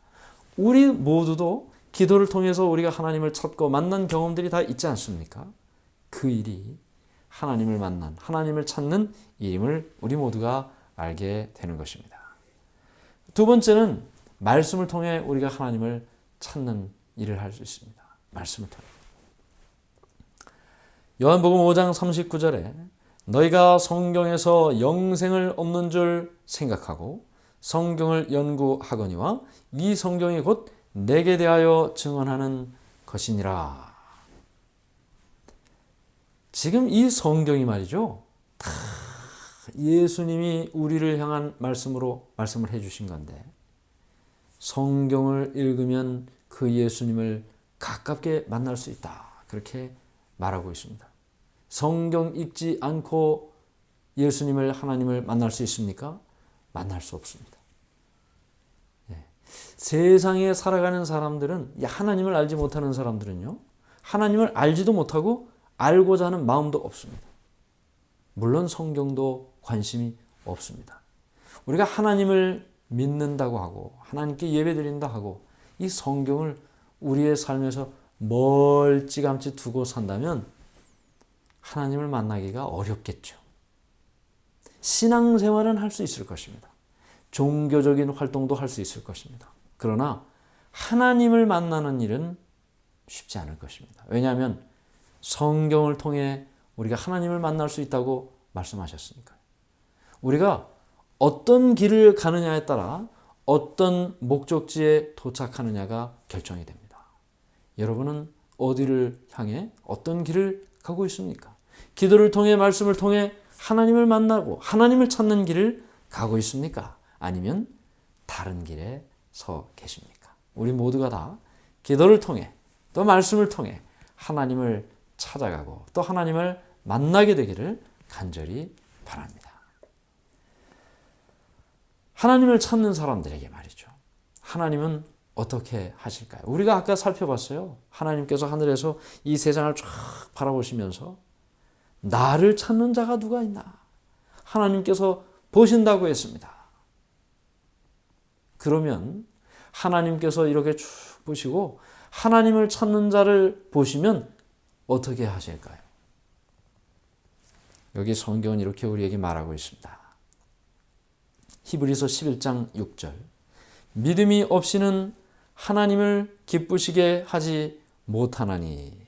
우리 모두도 기도를 통해서 우리가 하나님을 찾고 만난 경험들이 다 있지 않습니까? 그 그 일이 하나님을 만난, 하나님을 찾는 일임을 우리 모두가 알게 되는 것입니다. 두 번째는 말씀을 통해 우리가 하나님을 찾는 일을 할 수 있습니다. 말씀을 통해. 요한복음 5장 39절에 너희가 성경에서 영생을 얻는 줄 생각하고 성경을 연구하거니와 이 성경이 곧 내게 대하여 증언하는 것이니라. 지금 이 성경이 말이죠. 다 예수님이 우리를 향한 말씀으로 말씀을 해주신 건데 성경을 읽으면 그 예수님을 가깝게 만날 수 있다. 그렇게 말하고 있습니다. 성경 읽지 않고 예수님을 하나님을 만날 수 있습니까? 만날 수 없습니다. 세상에 살아가는 사람들은 하나님을 알지 못하는 사람들은요. 하나님을 알지도 못하고 알고자 하는 마음도 없습니다. 물론 성경도 관심이 없습니다. 우리가 하나님을 믿는다고 하고 하나님께 예배드린다 하고 이 성경을 우리의 삶에서 멀찌감치 두고 산다면 하나님을 만나기가 어렵겠죠. 신앙생활은 할 수 있을 것입니다. 종교적인 활동도 할 수 있을 것입니다. 그러나 하나님을 만나는 일은 쉽지 않을 것입니다. 왜냐하면 성경을 통해 우리가 하나님을 만날 수 있다고 말씀하셨으니까요. 우리가 어떤 길을 가느냐에 따라 어떤 목적지에 도착하느냐가 결정이 됩니다. 여러분은 어디를 향해 어떤 길을 가고 있습니까? 기도를 통해 말씀을 통해 하나님을 만나고 하나님을 찾는 길을 가고 있습니까? 아니면 다른 길에 서 계십니까? 우리 모두가 다 기도를 통해 또 말씀을 통해 하나님을 찾아가고 또 하나님을 만나게 되기를 간절히 바랍니다. 하나님을 찾는 사람들에게 말이죠. 하나님은 어떻게 하실까요? 우리가 아까 살펴봤어요. 하나님께서 하늘에서 이 세상을 쫙 바라보시면서 나를 찾는 자가 누가 있나? 하나님께서 보신다고 했습니다. 그러면 하나님께서 이렇게 쭉 보시고 하나님을 찾는 자를 보시면 어떻게 하실까요? 여기 성경은 이렇게 우리에게 말하고 있습니다. 히브리서 11장 6절 믿음이 없이는 하나님을 기쁘시게 하지 못하나니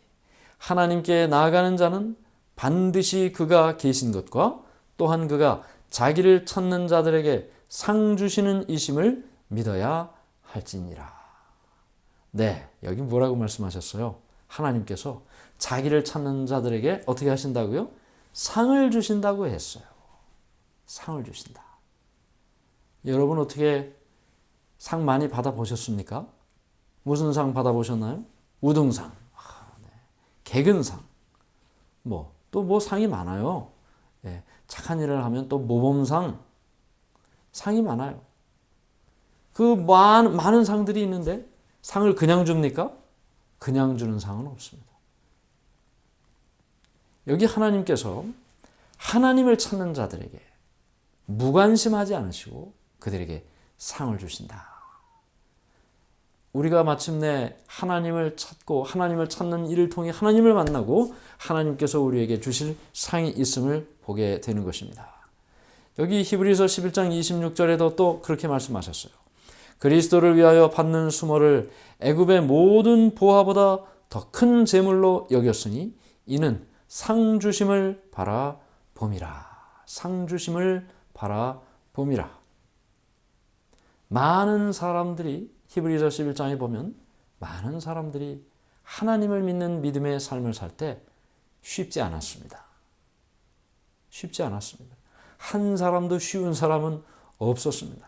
하나님께 나아가는 자는 반드시 그가 계신 것과 또한 그가 자기를 찾는 자들에게 상 주시는 이심을 믿어야 할지니라. 네, 여기 뭐라고 말씀하셨어요? 하나님께서 자기를 찾는 자들에게 어떻게 하신다고요? 상을 주신다고 했어요. 상을 주신다. 여러분 어떻게 상 많이 받아보셨습니까? 무슨 상 받아보셨나요? 우등상, 개근상, 또 뭐 상이 많아요. 착한 일을 하면 또 모범상, 상이 많아요. 그 많은 상들이 있는데 상을 그냥 줍니까? 그냥 주는 상은 없습니다. 여기 하나님께서 하나님을 찾는 자들에게 무관심하지 않으시고 그들에게 상을 주신다. 우리가 마침내 하나님을 찾고 하나님을 찾는 일을 통해 하나님을 만나고 하나님께서 우리에게 주실 상이 있음을 보게 되는 것입니다. 여기 히브리서 11장 26절에도 또 그렇게 말씀하셨어요. 그리스도를 위하여 받는 수모를 애굽의 모든 보화보다 더 큰 재물로 여겼으니 이는 상 주심을 바라봄이라. 상 주심을 바라봄이라. 많은 사람들이 히브리서 11장에 보면 많은 사람들이 하나님을 믿는 믿음의 삶을 살 때 쉽지 않았습니다. 쉽지 않았습니다. 한 사람도 쉬운 사람은 없었습니다.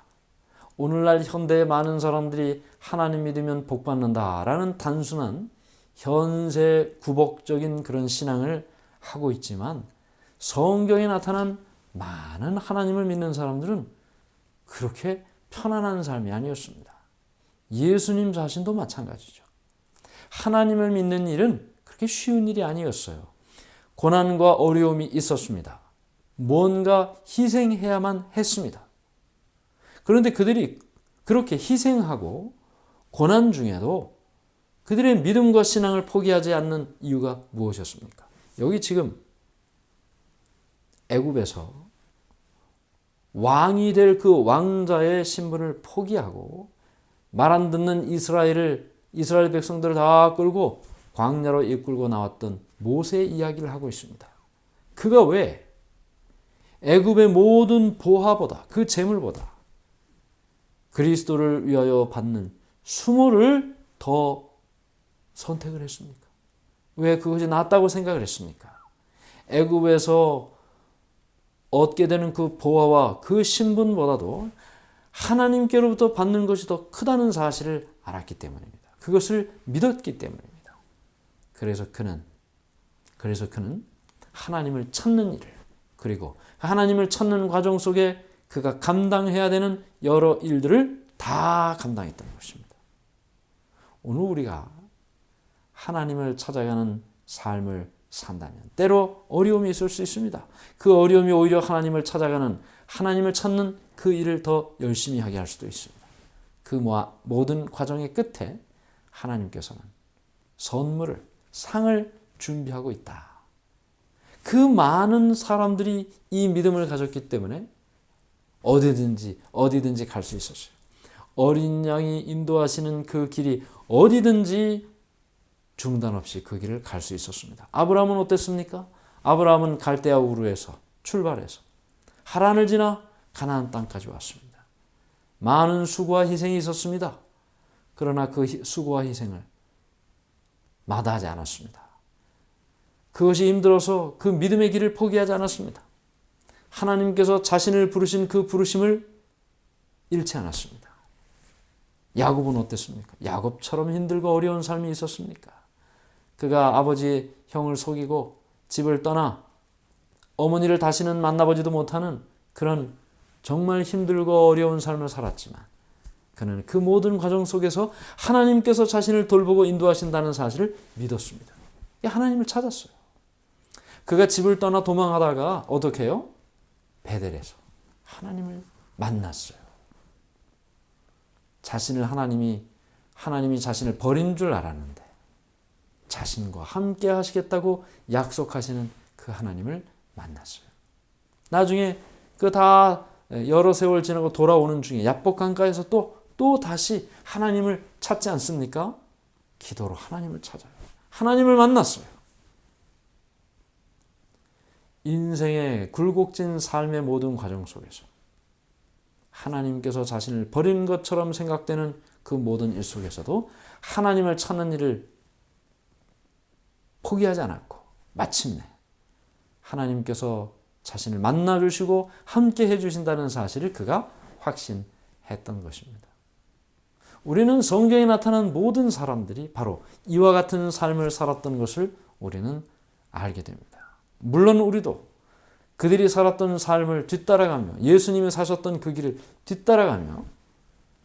오늘날 현대의 많은 사람들이 하나님 믿으면 복 받는다라는 단순한 현세 구복적인 그런 신앙을 하고 있지만 성경에 나타난 많은 하나님을 믿는 사람들은 그렇게 편안한 삶이 아니었습니다. 예수님 자신도 마찬가지죠. 하나님을 믿는 일은 그렇게 쉬운 일이 아니었어요. 고난과 어려움이 있었습니다. 뭔가 희생해야만 했습니다. 그런데 그들이 그렇게 희생하고 고난 중에도 그들의 믿음과 신앙을 포기하지 않는 이유가 무엇이었습니까? 여기 지금 애굽에서 왕이 될 그 왕자의 신분을 포기하고 말 안 듣는 이스라엘 백성들을 다 끌고 광야로 이끌고 나왔던 모세의 이야기를 하고 있습니다. 그가 왜 애굽의 모든 보화보다 그 재물보다 그리스도를 위하여 받는 수모를 더 선택을 했습니까? 왜 그것이 낫다고 생각을 했습니까? 애굽에서 얻게 되는 그 보화와 그 신분보다도 하나님께로부터 받는 것이 더 크다는 사실을 알았기 때문입니다. 그것을 믿었기 때문입니다. 그래서 그는 하나님을 찾는 일을, 그리고 하나님을 찾는 과정 속에 그가 감당해야 되는 여러 일들을 다 감당했던 것입니다. 오늘 우리가 하나님을 찾아가는 삶을 산다면 때로 어려움이 있을 수 있습니다. 그 어려움이 오히려 하나님을 찾는 그 일을 더 열심히 하게 할 수도 있습니다. 그 모든 과정의 끝에 하나님께서는 선물을, 상을 준비하고 있다. 그 많은 사람들이 이 믿음을 가졌기 때문에 어디든지 갈 수 있었어요. 어린 양이 인도하시는 그 길이 어디든지 중단 없이 그 길을 갈 수 있었습니다. 아브라함은 어땠습니까? 아브라함은 갈대아 우르에서 출발해서 하란을 지나 가나안 땅까지 왔습니다. 많은 수고와 희생이 있었습니다. 그러나 그 수고와 희생을 마다하지 않았습니다. 그것이 힘들어서 그 믿음의 길을 포기하지 않았습니다. 하나님께서 자신을 부르신 그 부르심을 잃지 않았습니다. 야곱은 어땠습니까? 야곱처럼 힘들고 어려운 삶이 있었습니까? 그가 아버지 형을 속이고 집을 떠나 어머니를 다시는 만나보지도 못하는 그런 정말 힘들고 어려운 삶을 살았지만 그는 그 모든 과정 속에서 하나님께서 자신을 돌보고 인도하신다는 사실을 믿었습니다. 하나님을 찾았어요. 그가 집을 떠나 도망하다가 어떻게 해요? 베델에서 하나님을 만났어요. 하나님이 자신을 버린 줄 알았는데 자신과 함께 하시겠다고 약속하시는 그 하나님을 만났어요. 나중에 그 다 여러 세월 지나고 돌아오는 중에 야복 강가에서 또 다시 하나님을 찾지 않습니까? 기도로 하나님을 찾아요. 하나님을 만났어요. 인생의 굴곡진 삶의 모든 과정 속에서 하나님께서 자신을 버린 것처럼 생각되는 그 모든 일 속에서도 하나님을 찾는 일을 포기하지 않았고 마침내 하나님께서 자신을 만나주시고 함께 해주신다는 사실을 그가 확신했던 것입니다. 우리는 성경에 나타난 모든 사람들이 바로 이와 같은 삶을 살았던 것을 우리는 알게 됩니다. 물론 우리도 그들이 살았던 삶을 뒤따라가며 예수님이 사셨던 그 길을 뒤따라가며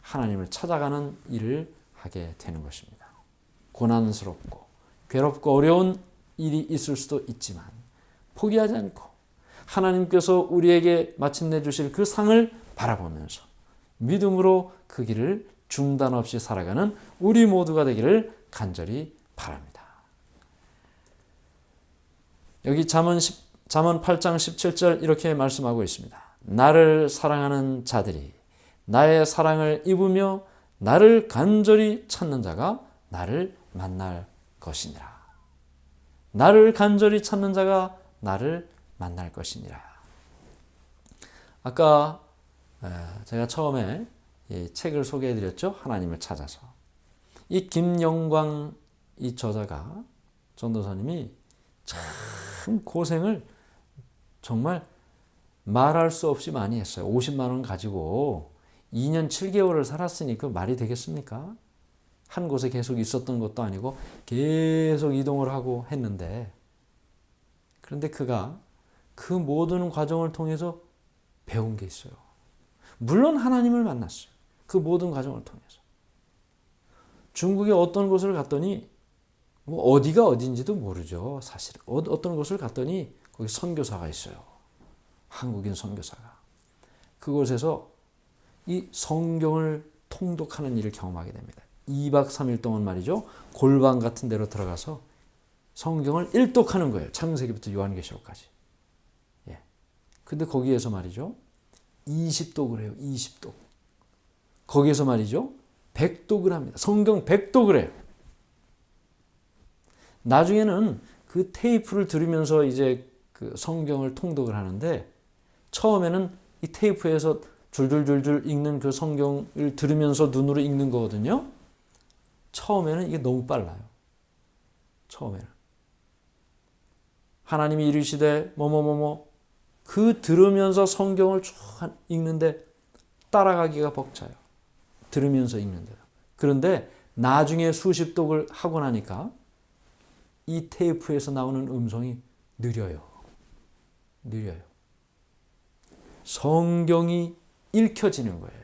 하나님을 찾아가는 일을 하게 되는 것입니다. 고난스럽고 괴롭고 어려운 일이 있을 수도 있지만 포기하지 않고 하나님께서 우리에게 마침내 주실 그 상을 바라보면서 믿음으로 그 길을 중단 없이 살아가는 우리 모두가 되기를 간절히 바랍니다. 여기 잠언 8장 17절 이렇게 말씀하고 있습니다. 나를 사랑하는 자들이 나의 사랑을 입으며 나를 간절히 찾는 자가 나를 만날 것이니라. 나를 간절히 찾는 자가 나를 만날 것이니라. 아까 제가 처음에 이 책을 소개해드렸죠. 하나님을 찾아서. 이 김영광 이 저자가 전도사님이 참 고생을 정말 말할 수 없이 많이 했어요. 50만 원 가지고 2년 7개월을 살았으니 그 말이 되겠습니까? 한 곳에 계속 있었던 것도 아니고 계속 이동을 하고 했는데 그런데 그가 그 모든 과정을 통해서 배운 게 있어요. 물론 하나님을 만났어요. 그 모든 과정을 통해서. 중국의 어떤 곳을 갔더니 뭐 어디가 어딘지도 모르죠. 사실 어떤 곳을 갔더니 거기 선교사가 있어요. 한국인 선교사가. 그곳에서 이 성경을 통독하는 일을 경험하게 됩니다. 2박 3일 동안 말이죠. 골방 같은 데로 들어가서 성경을 일독하는 거예요. 창세기부터 요한계시록까지. 예. 근데 거기에서 말이죠. 20독을 해요. 20독. 거기에서 말이죠. 100독을 합니다. 성경 100독을 해요. 나중에는 그 테이프를 들으면서 이제 그 성경을 통독을 하는데 처음에는 이 테이프에서 줄줄줄줄 읽는 그 성경을 들으면서 눈으로 읽는 거거든요. 처음에는 이게 너무 빨라요. 처음에는. 하나님이 이르시되 뭐뭐뭐뭐 그 들으면서 성경을 쭉 읽는데 따라가기가 벅차요. 들으면서 읽는데. 그런데 나중에 수십 독을 하고 나니까 이 테이프에서 나오는 음성이 느려요. 느려요. 성경이 읽혀지는 거예요.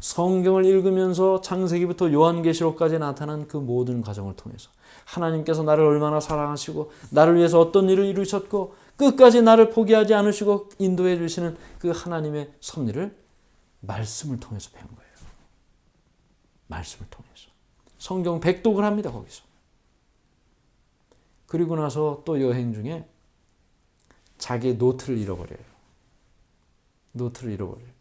성경을 읽으면서 창세기부터 요한계시록까지 나타난 그 모든 과정을 통해서 하나님께서 나를 얼마나 사랑하시고 나를 위해서 어떤 일을 이루셨고 끝까지 나를 포기하지 않으시고 인도해 주시는 그 하나님의 섭리를 말씀을 통해서 배운 거예요. 말씀을 통해서. 성경 100독을 합니다. 거기서. 그리고 나서 또 여행 중에 자기의 노트를 잃어버려요. 노트를 잃어버려요.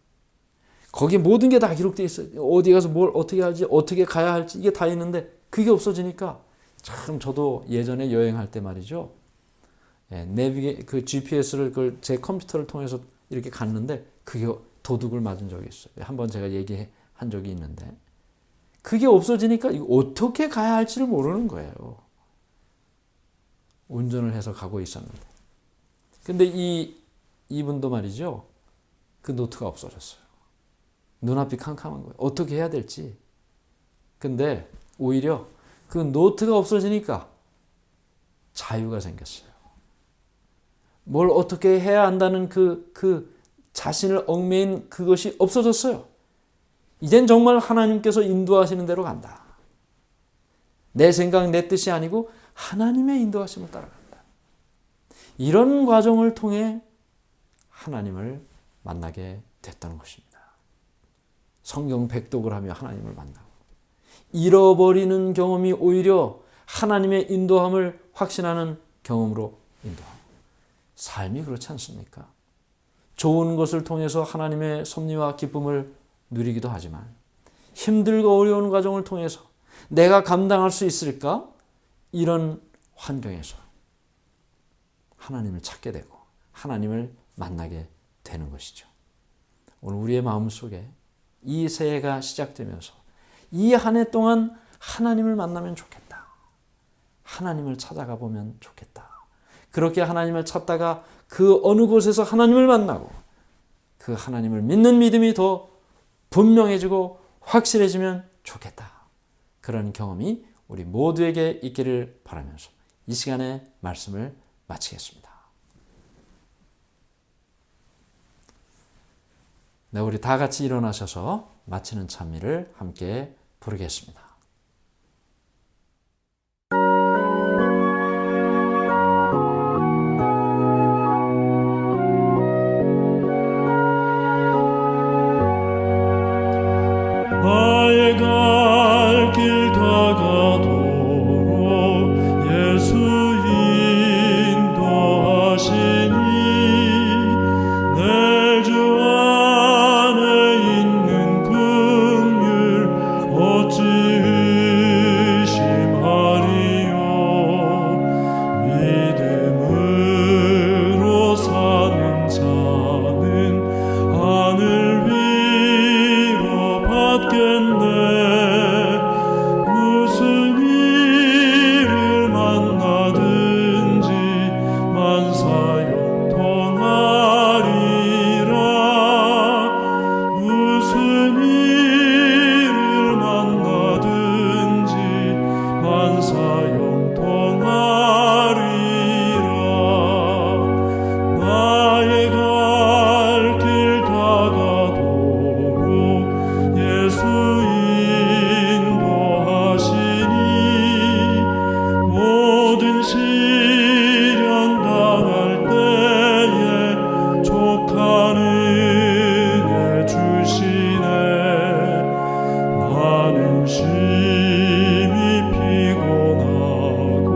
거기에 모든 게 다 기록되어 있어요. 어디 가서 뭘 어떻게 할지, 어떻게 가야 할지 이게 다 있는데 그게 없어지니까 참 저도 예전에 여행할 때 말이죠. 그 GPS를 제 컴퓨터를 통해서 이렇게 갔는데 그게 도둑을 맞은 적이 있어요. 한번 제가 얘기한 적이 있는데 그게 없어지니까 이거 어떻게 가야 할지를 모르는 거예요. 운전을 해서 가고 있었는데. 근데 이분도 말이죠. 그 노트가 없어졌어요. 눈앞이 캄캄한 거예요. 어떻게 해야 될지. 근데 오히려 그 노트가 없어지니까 자유가 생겼어요. 뭘 어떻게 해야 한다는 그 자신을 얽매인 그것이 없어졌어요. 이젠 정말 하나님께서 인도하시는 대로 간다. 내 생각, 내 뜻이 아니고 하나님의 인도하심을 따라간다. 이런 과정을 통해 하나님을 만나게 됐다는 것입니다. 성경 100독을 하며 하나님을 만나고 잃어버리는 경험이 오히려 하나님의 인도함을 확신하는 경험으로 인도하고 삶이 그렇지 않습니까? 좋은 것을 통해서 하나님의 섭리와 기쁨을 누리기도 하지만 힘들고 어려운 과정을 통해서 내가 감당할 수 있을까? 이런 환경에서 하나님을 찾게 되고 하나님을 만나게 되는 것이죠. 오늘 우리의 마음속에 이 새해가 시작되면서 이 한 해 동안 하나님을 만나면 좋겠다. 하나님을 찾아가 보면 좋겠다. 그렇게 하나님을 찾다가 그 어느 곳에서 하나님을 만나고 그 하나님을 믿는 믿음이 더 분명해지고 확실해지면 좋겠다. 그런 경험이 우리 모두에게 있기를 바라면서 이 시간에 말씀을 마치겠습니다. 네, 우리 다 같이 일어나셔서 마치는 찬미를 함께 부르겠습니다. 나의 갈 길 다가도록 예수 인도하시니 내 주 안에 있는 긍휼 어찌 의심하리요. 믿음으로 사는 자는 하늘 위로 받겠네. 무슨 일을 만나든지 만사형통하리라. 무슨 일을 만나든지 만사형통하리라. 나의 갈 길 다가도록 예수 인도하시니 모든 시련 당할 때에 족한 은혜 주시네. 나는 심히 피곤하고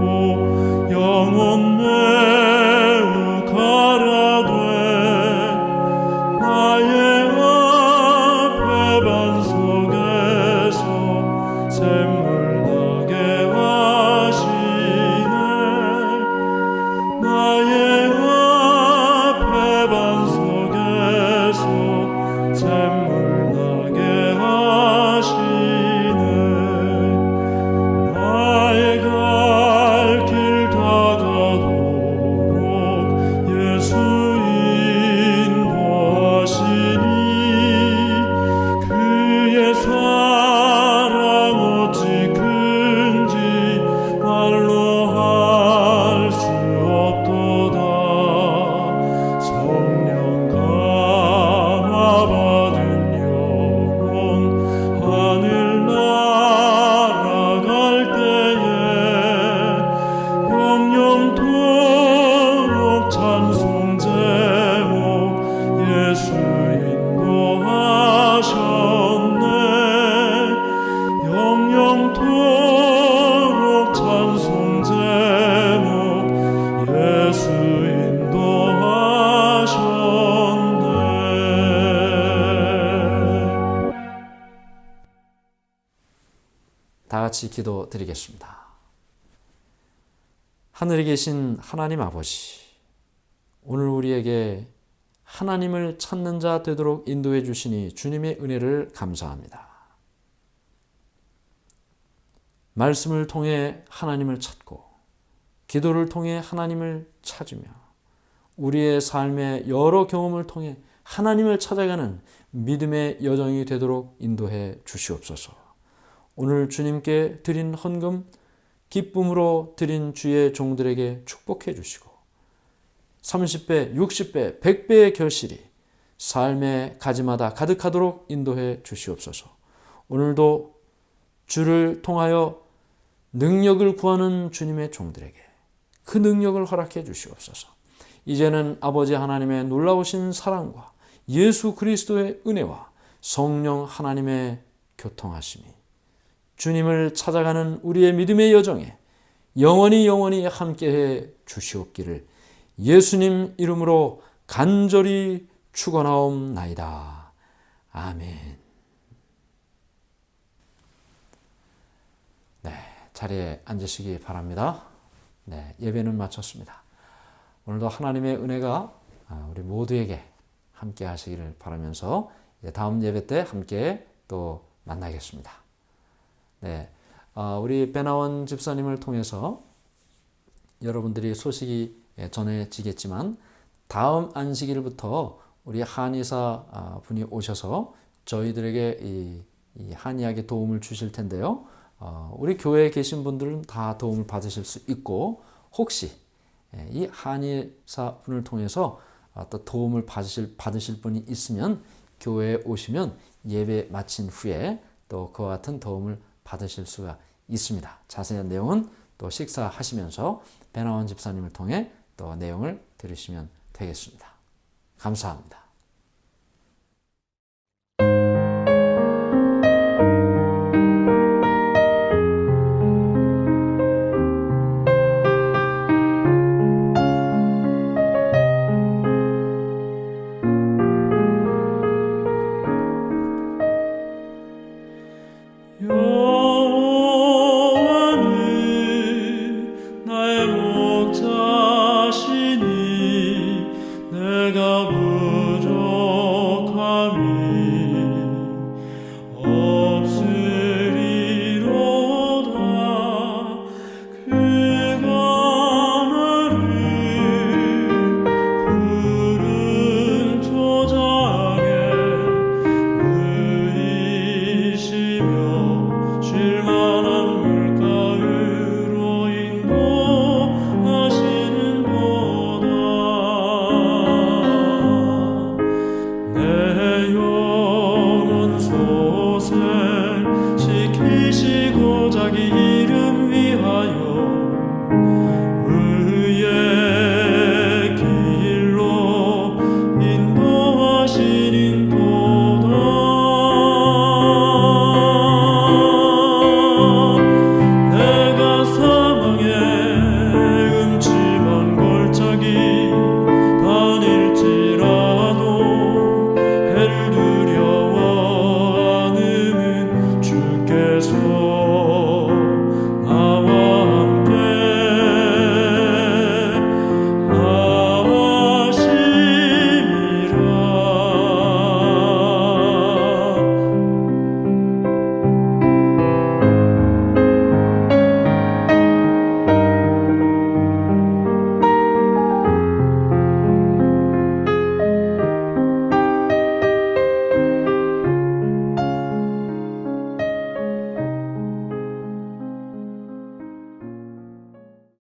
다 같이 기도드리겠습니다. 하늘에 계신 하나님 아버지, 오늘 우리에게 하나님을 찾는 자 되도록 인도해 주시니 주님의 은혜를 감사합니다. 말씀을 통해 하나님을 찾고 기도를 통해 하나님을 찾으며 우리의 삶의 여러 경험을 통해 하나님을 찾아가는 믿음의 여정이 되도록 인도해 주시옵소서. 오늘 주님께 드린 헌금 기쁨으로 드린 주의 종들에게 축복해 주시고 30배, 60배, 100배의 결실이 삶의 가지마다 가득하도록 인도해 주시옵소서. 오늘도 주를 통하여 능력을 구하는 주님의 종들에게 그 능력을 허락해 주시옵소서. 이제는 아버지 하나님의 놀라우신 사랑과 예수 그리스도의 은혜와 성령 하나님의 교통하심이 주님을 찾아가는 우리의 믿음의 여정에 영원히 함께해 주시옵기를 예수님 이름으로 간절히 축원하옵나이다. 아멘. 네, 자리에 앉으시기 바랍니다. 네, 예배는 마쳤습니다. 오늘도 하나님의 은혜가 우리 모두에게 함께 하시기를 바라면서 다음 예배 때 함께 또 만나겠습니다. 네, 우리 배나원 집사님을 통해서 여러분들이 소식이 전해지겠지만 다음 안식일부터 우리 한의사 분이 오셔서 저희들에게 이 한의학에 도움을 주실 텐데요. 우리 교회에 계신 분들은 다 도움을 받으실 수 있고 혹시 이 한의사 분을 통해서 또 도움을 받으실 분이 있으면 교회에 오시면 예배 마친 후에 또 그와 같은 도움을 받으실 수가 있습니다. 자세한 내용은 또 식사하시면서 배나원 집사님을 통해 또 내용을 들으시면 되겠습니다. 감사합니다. 요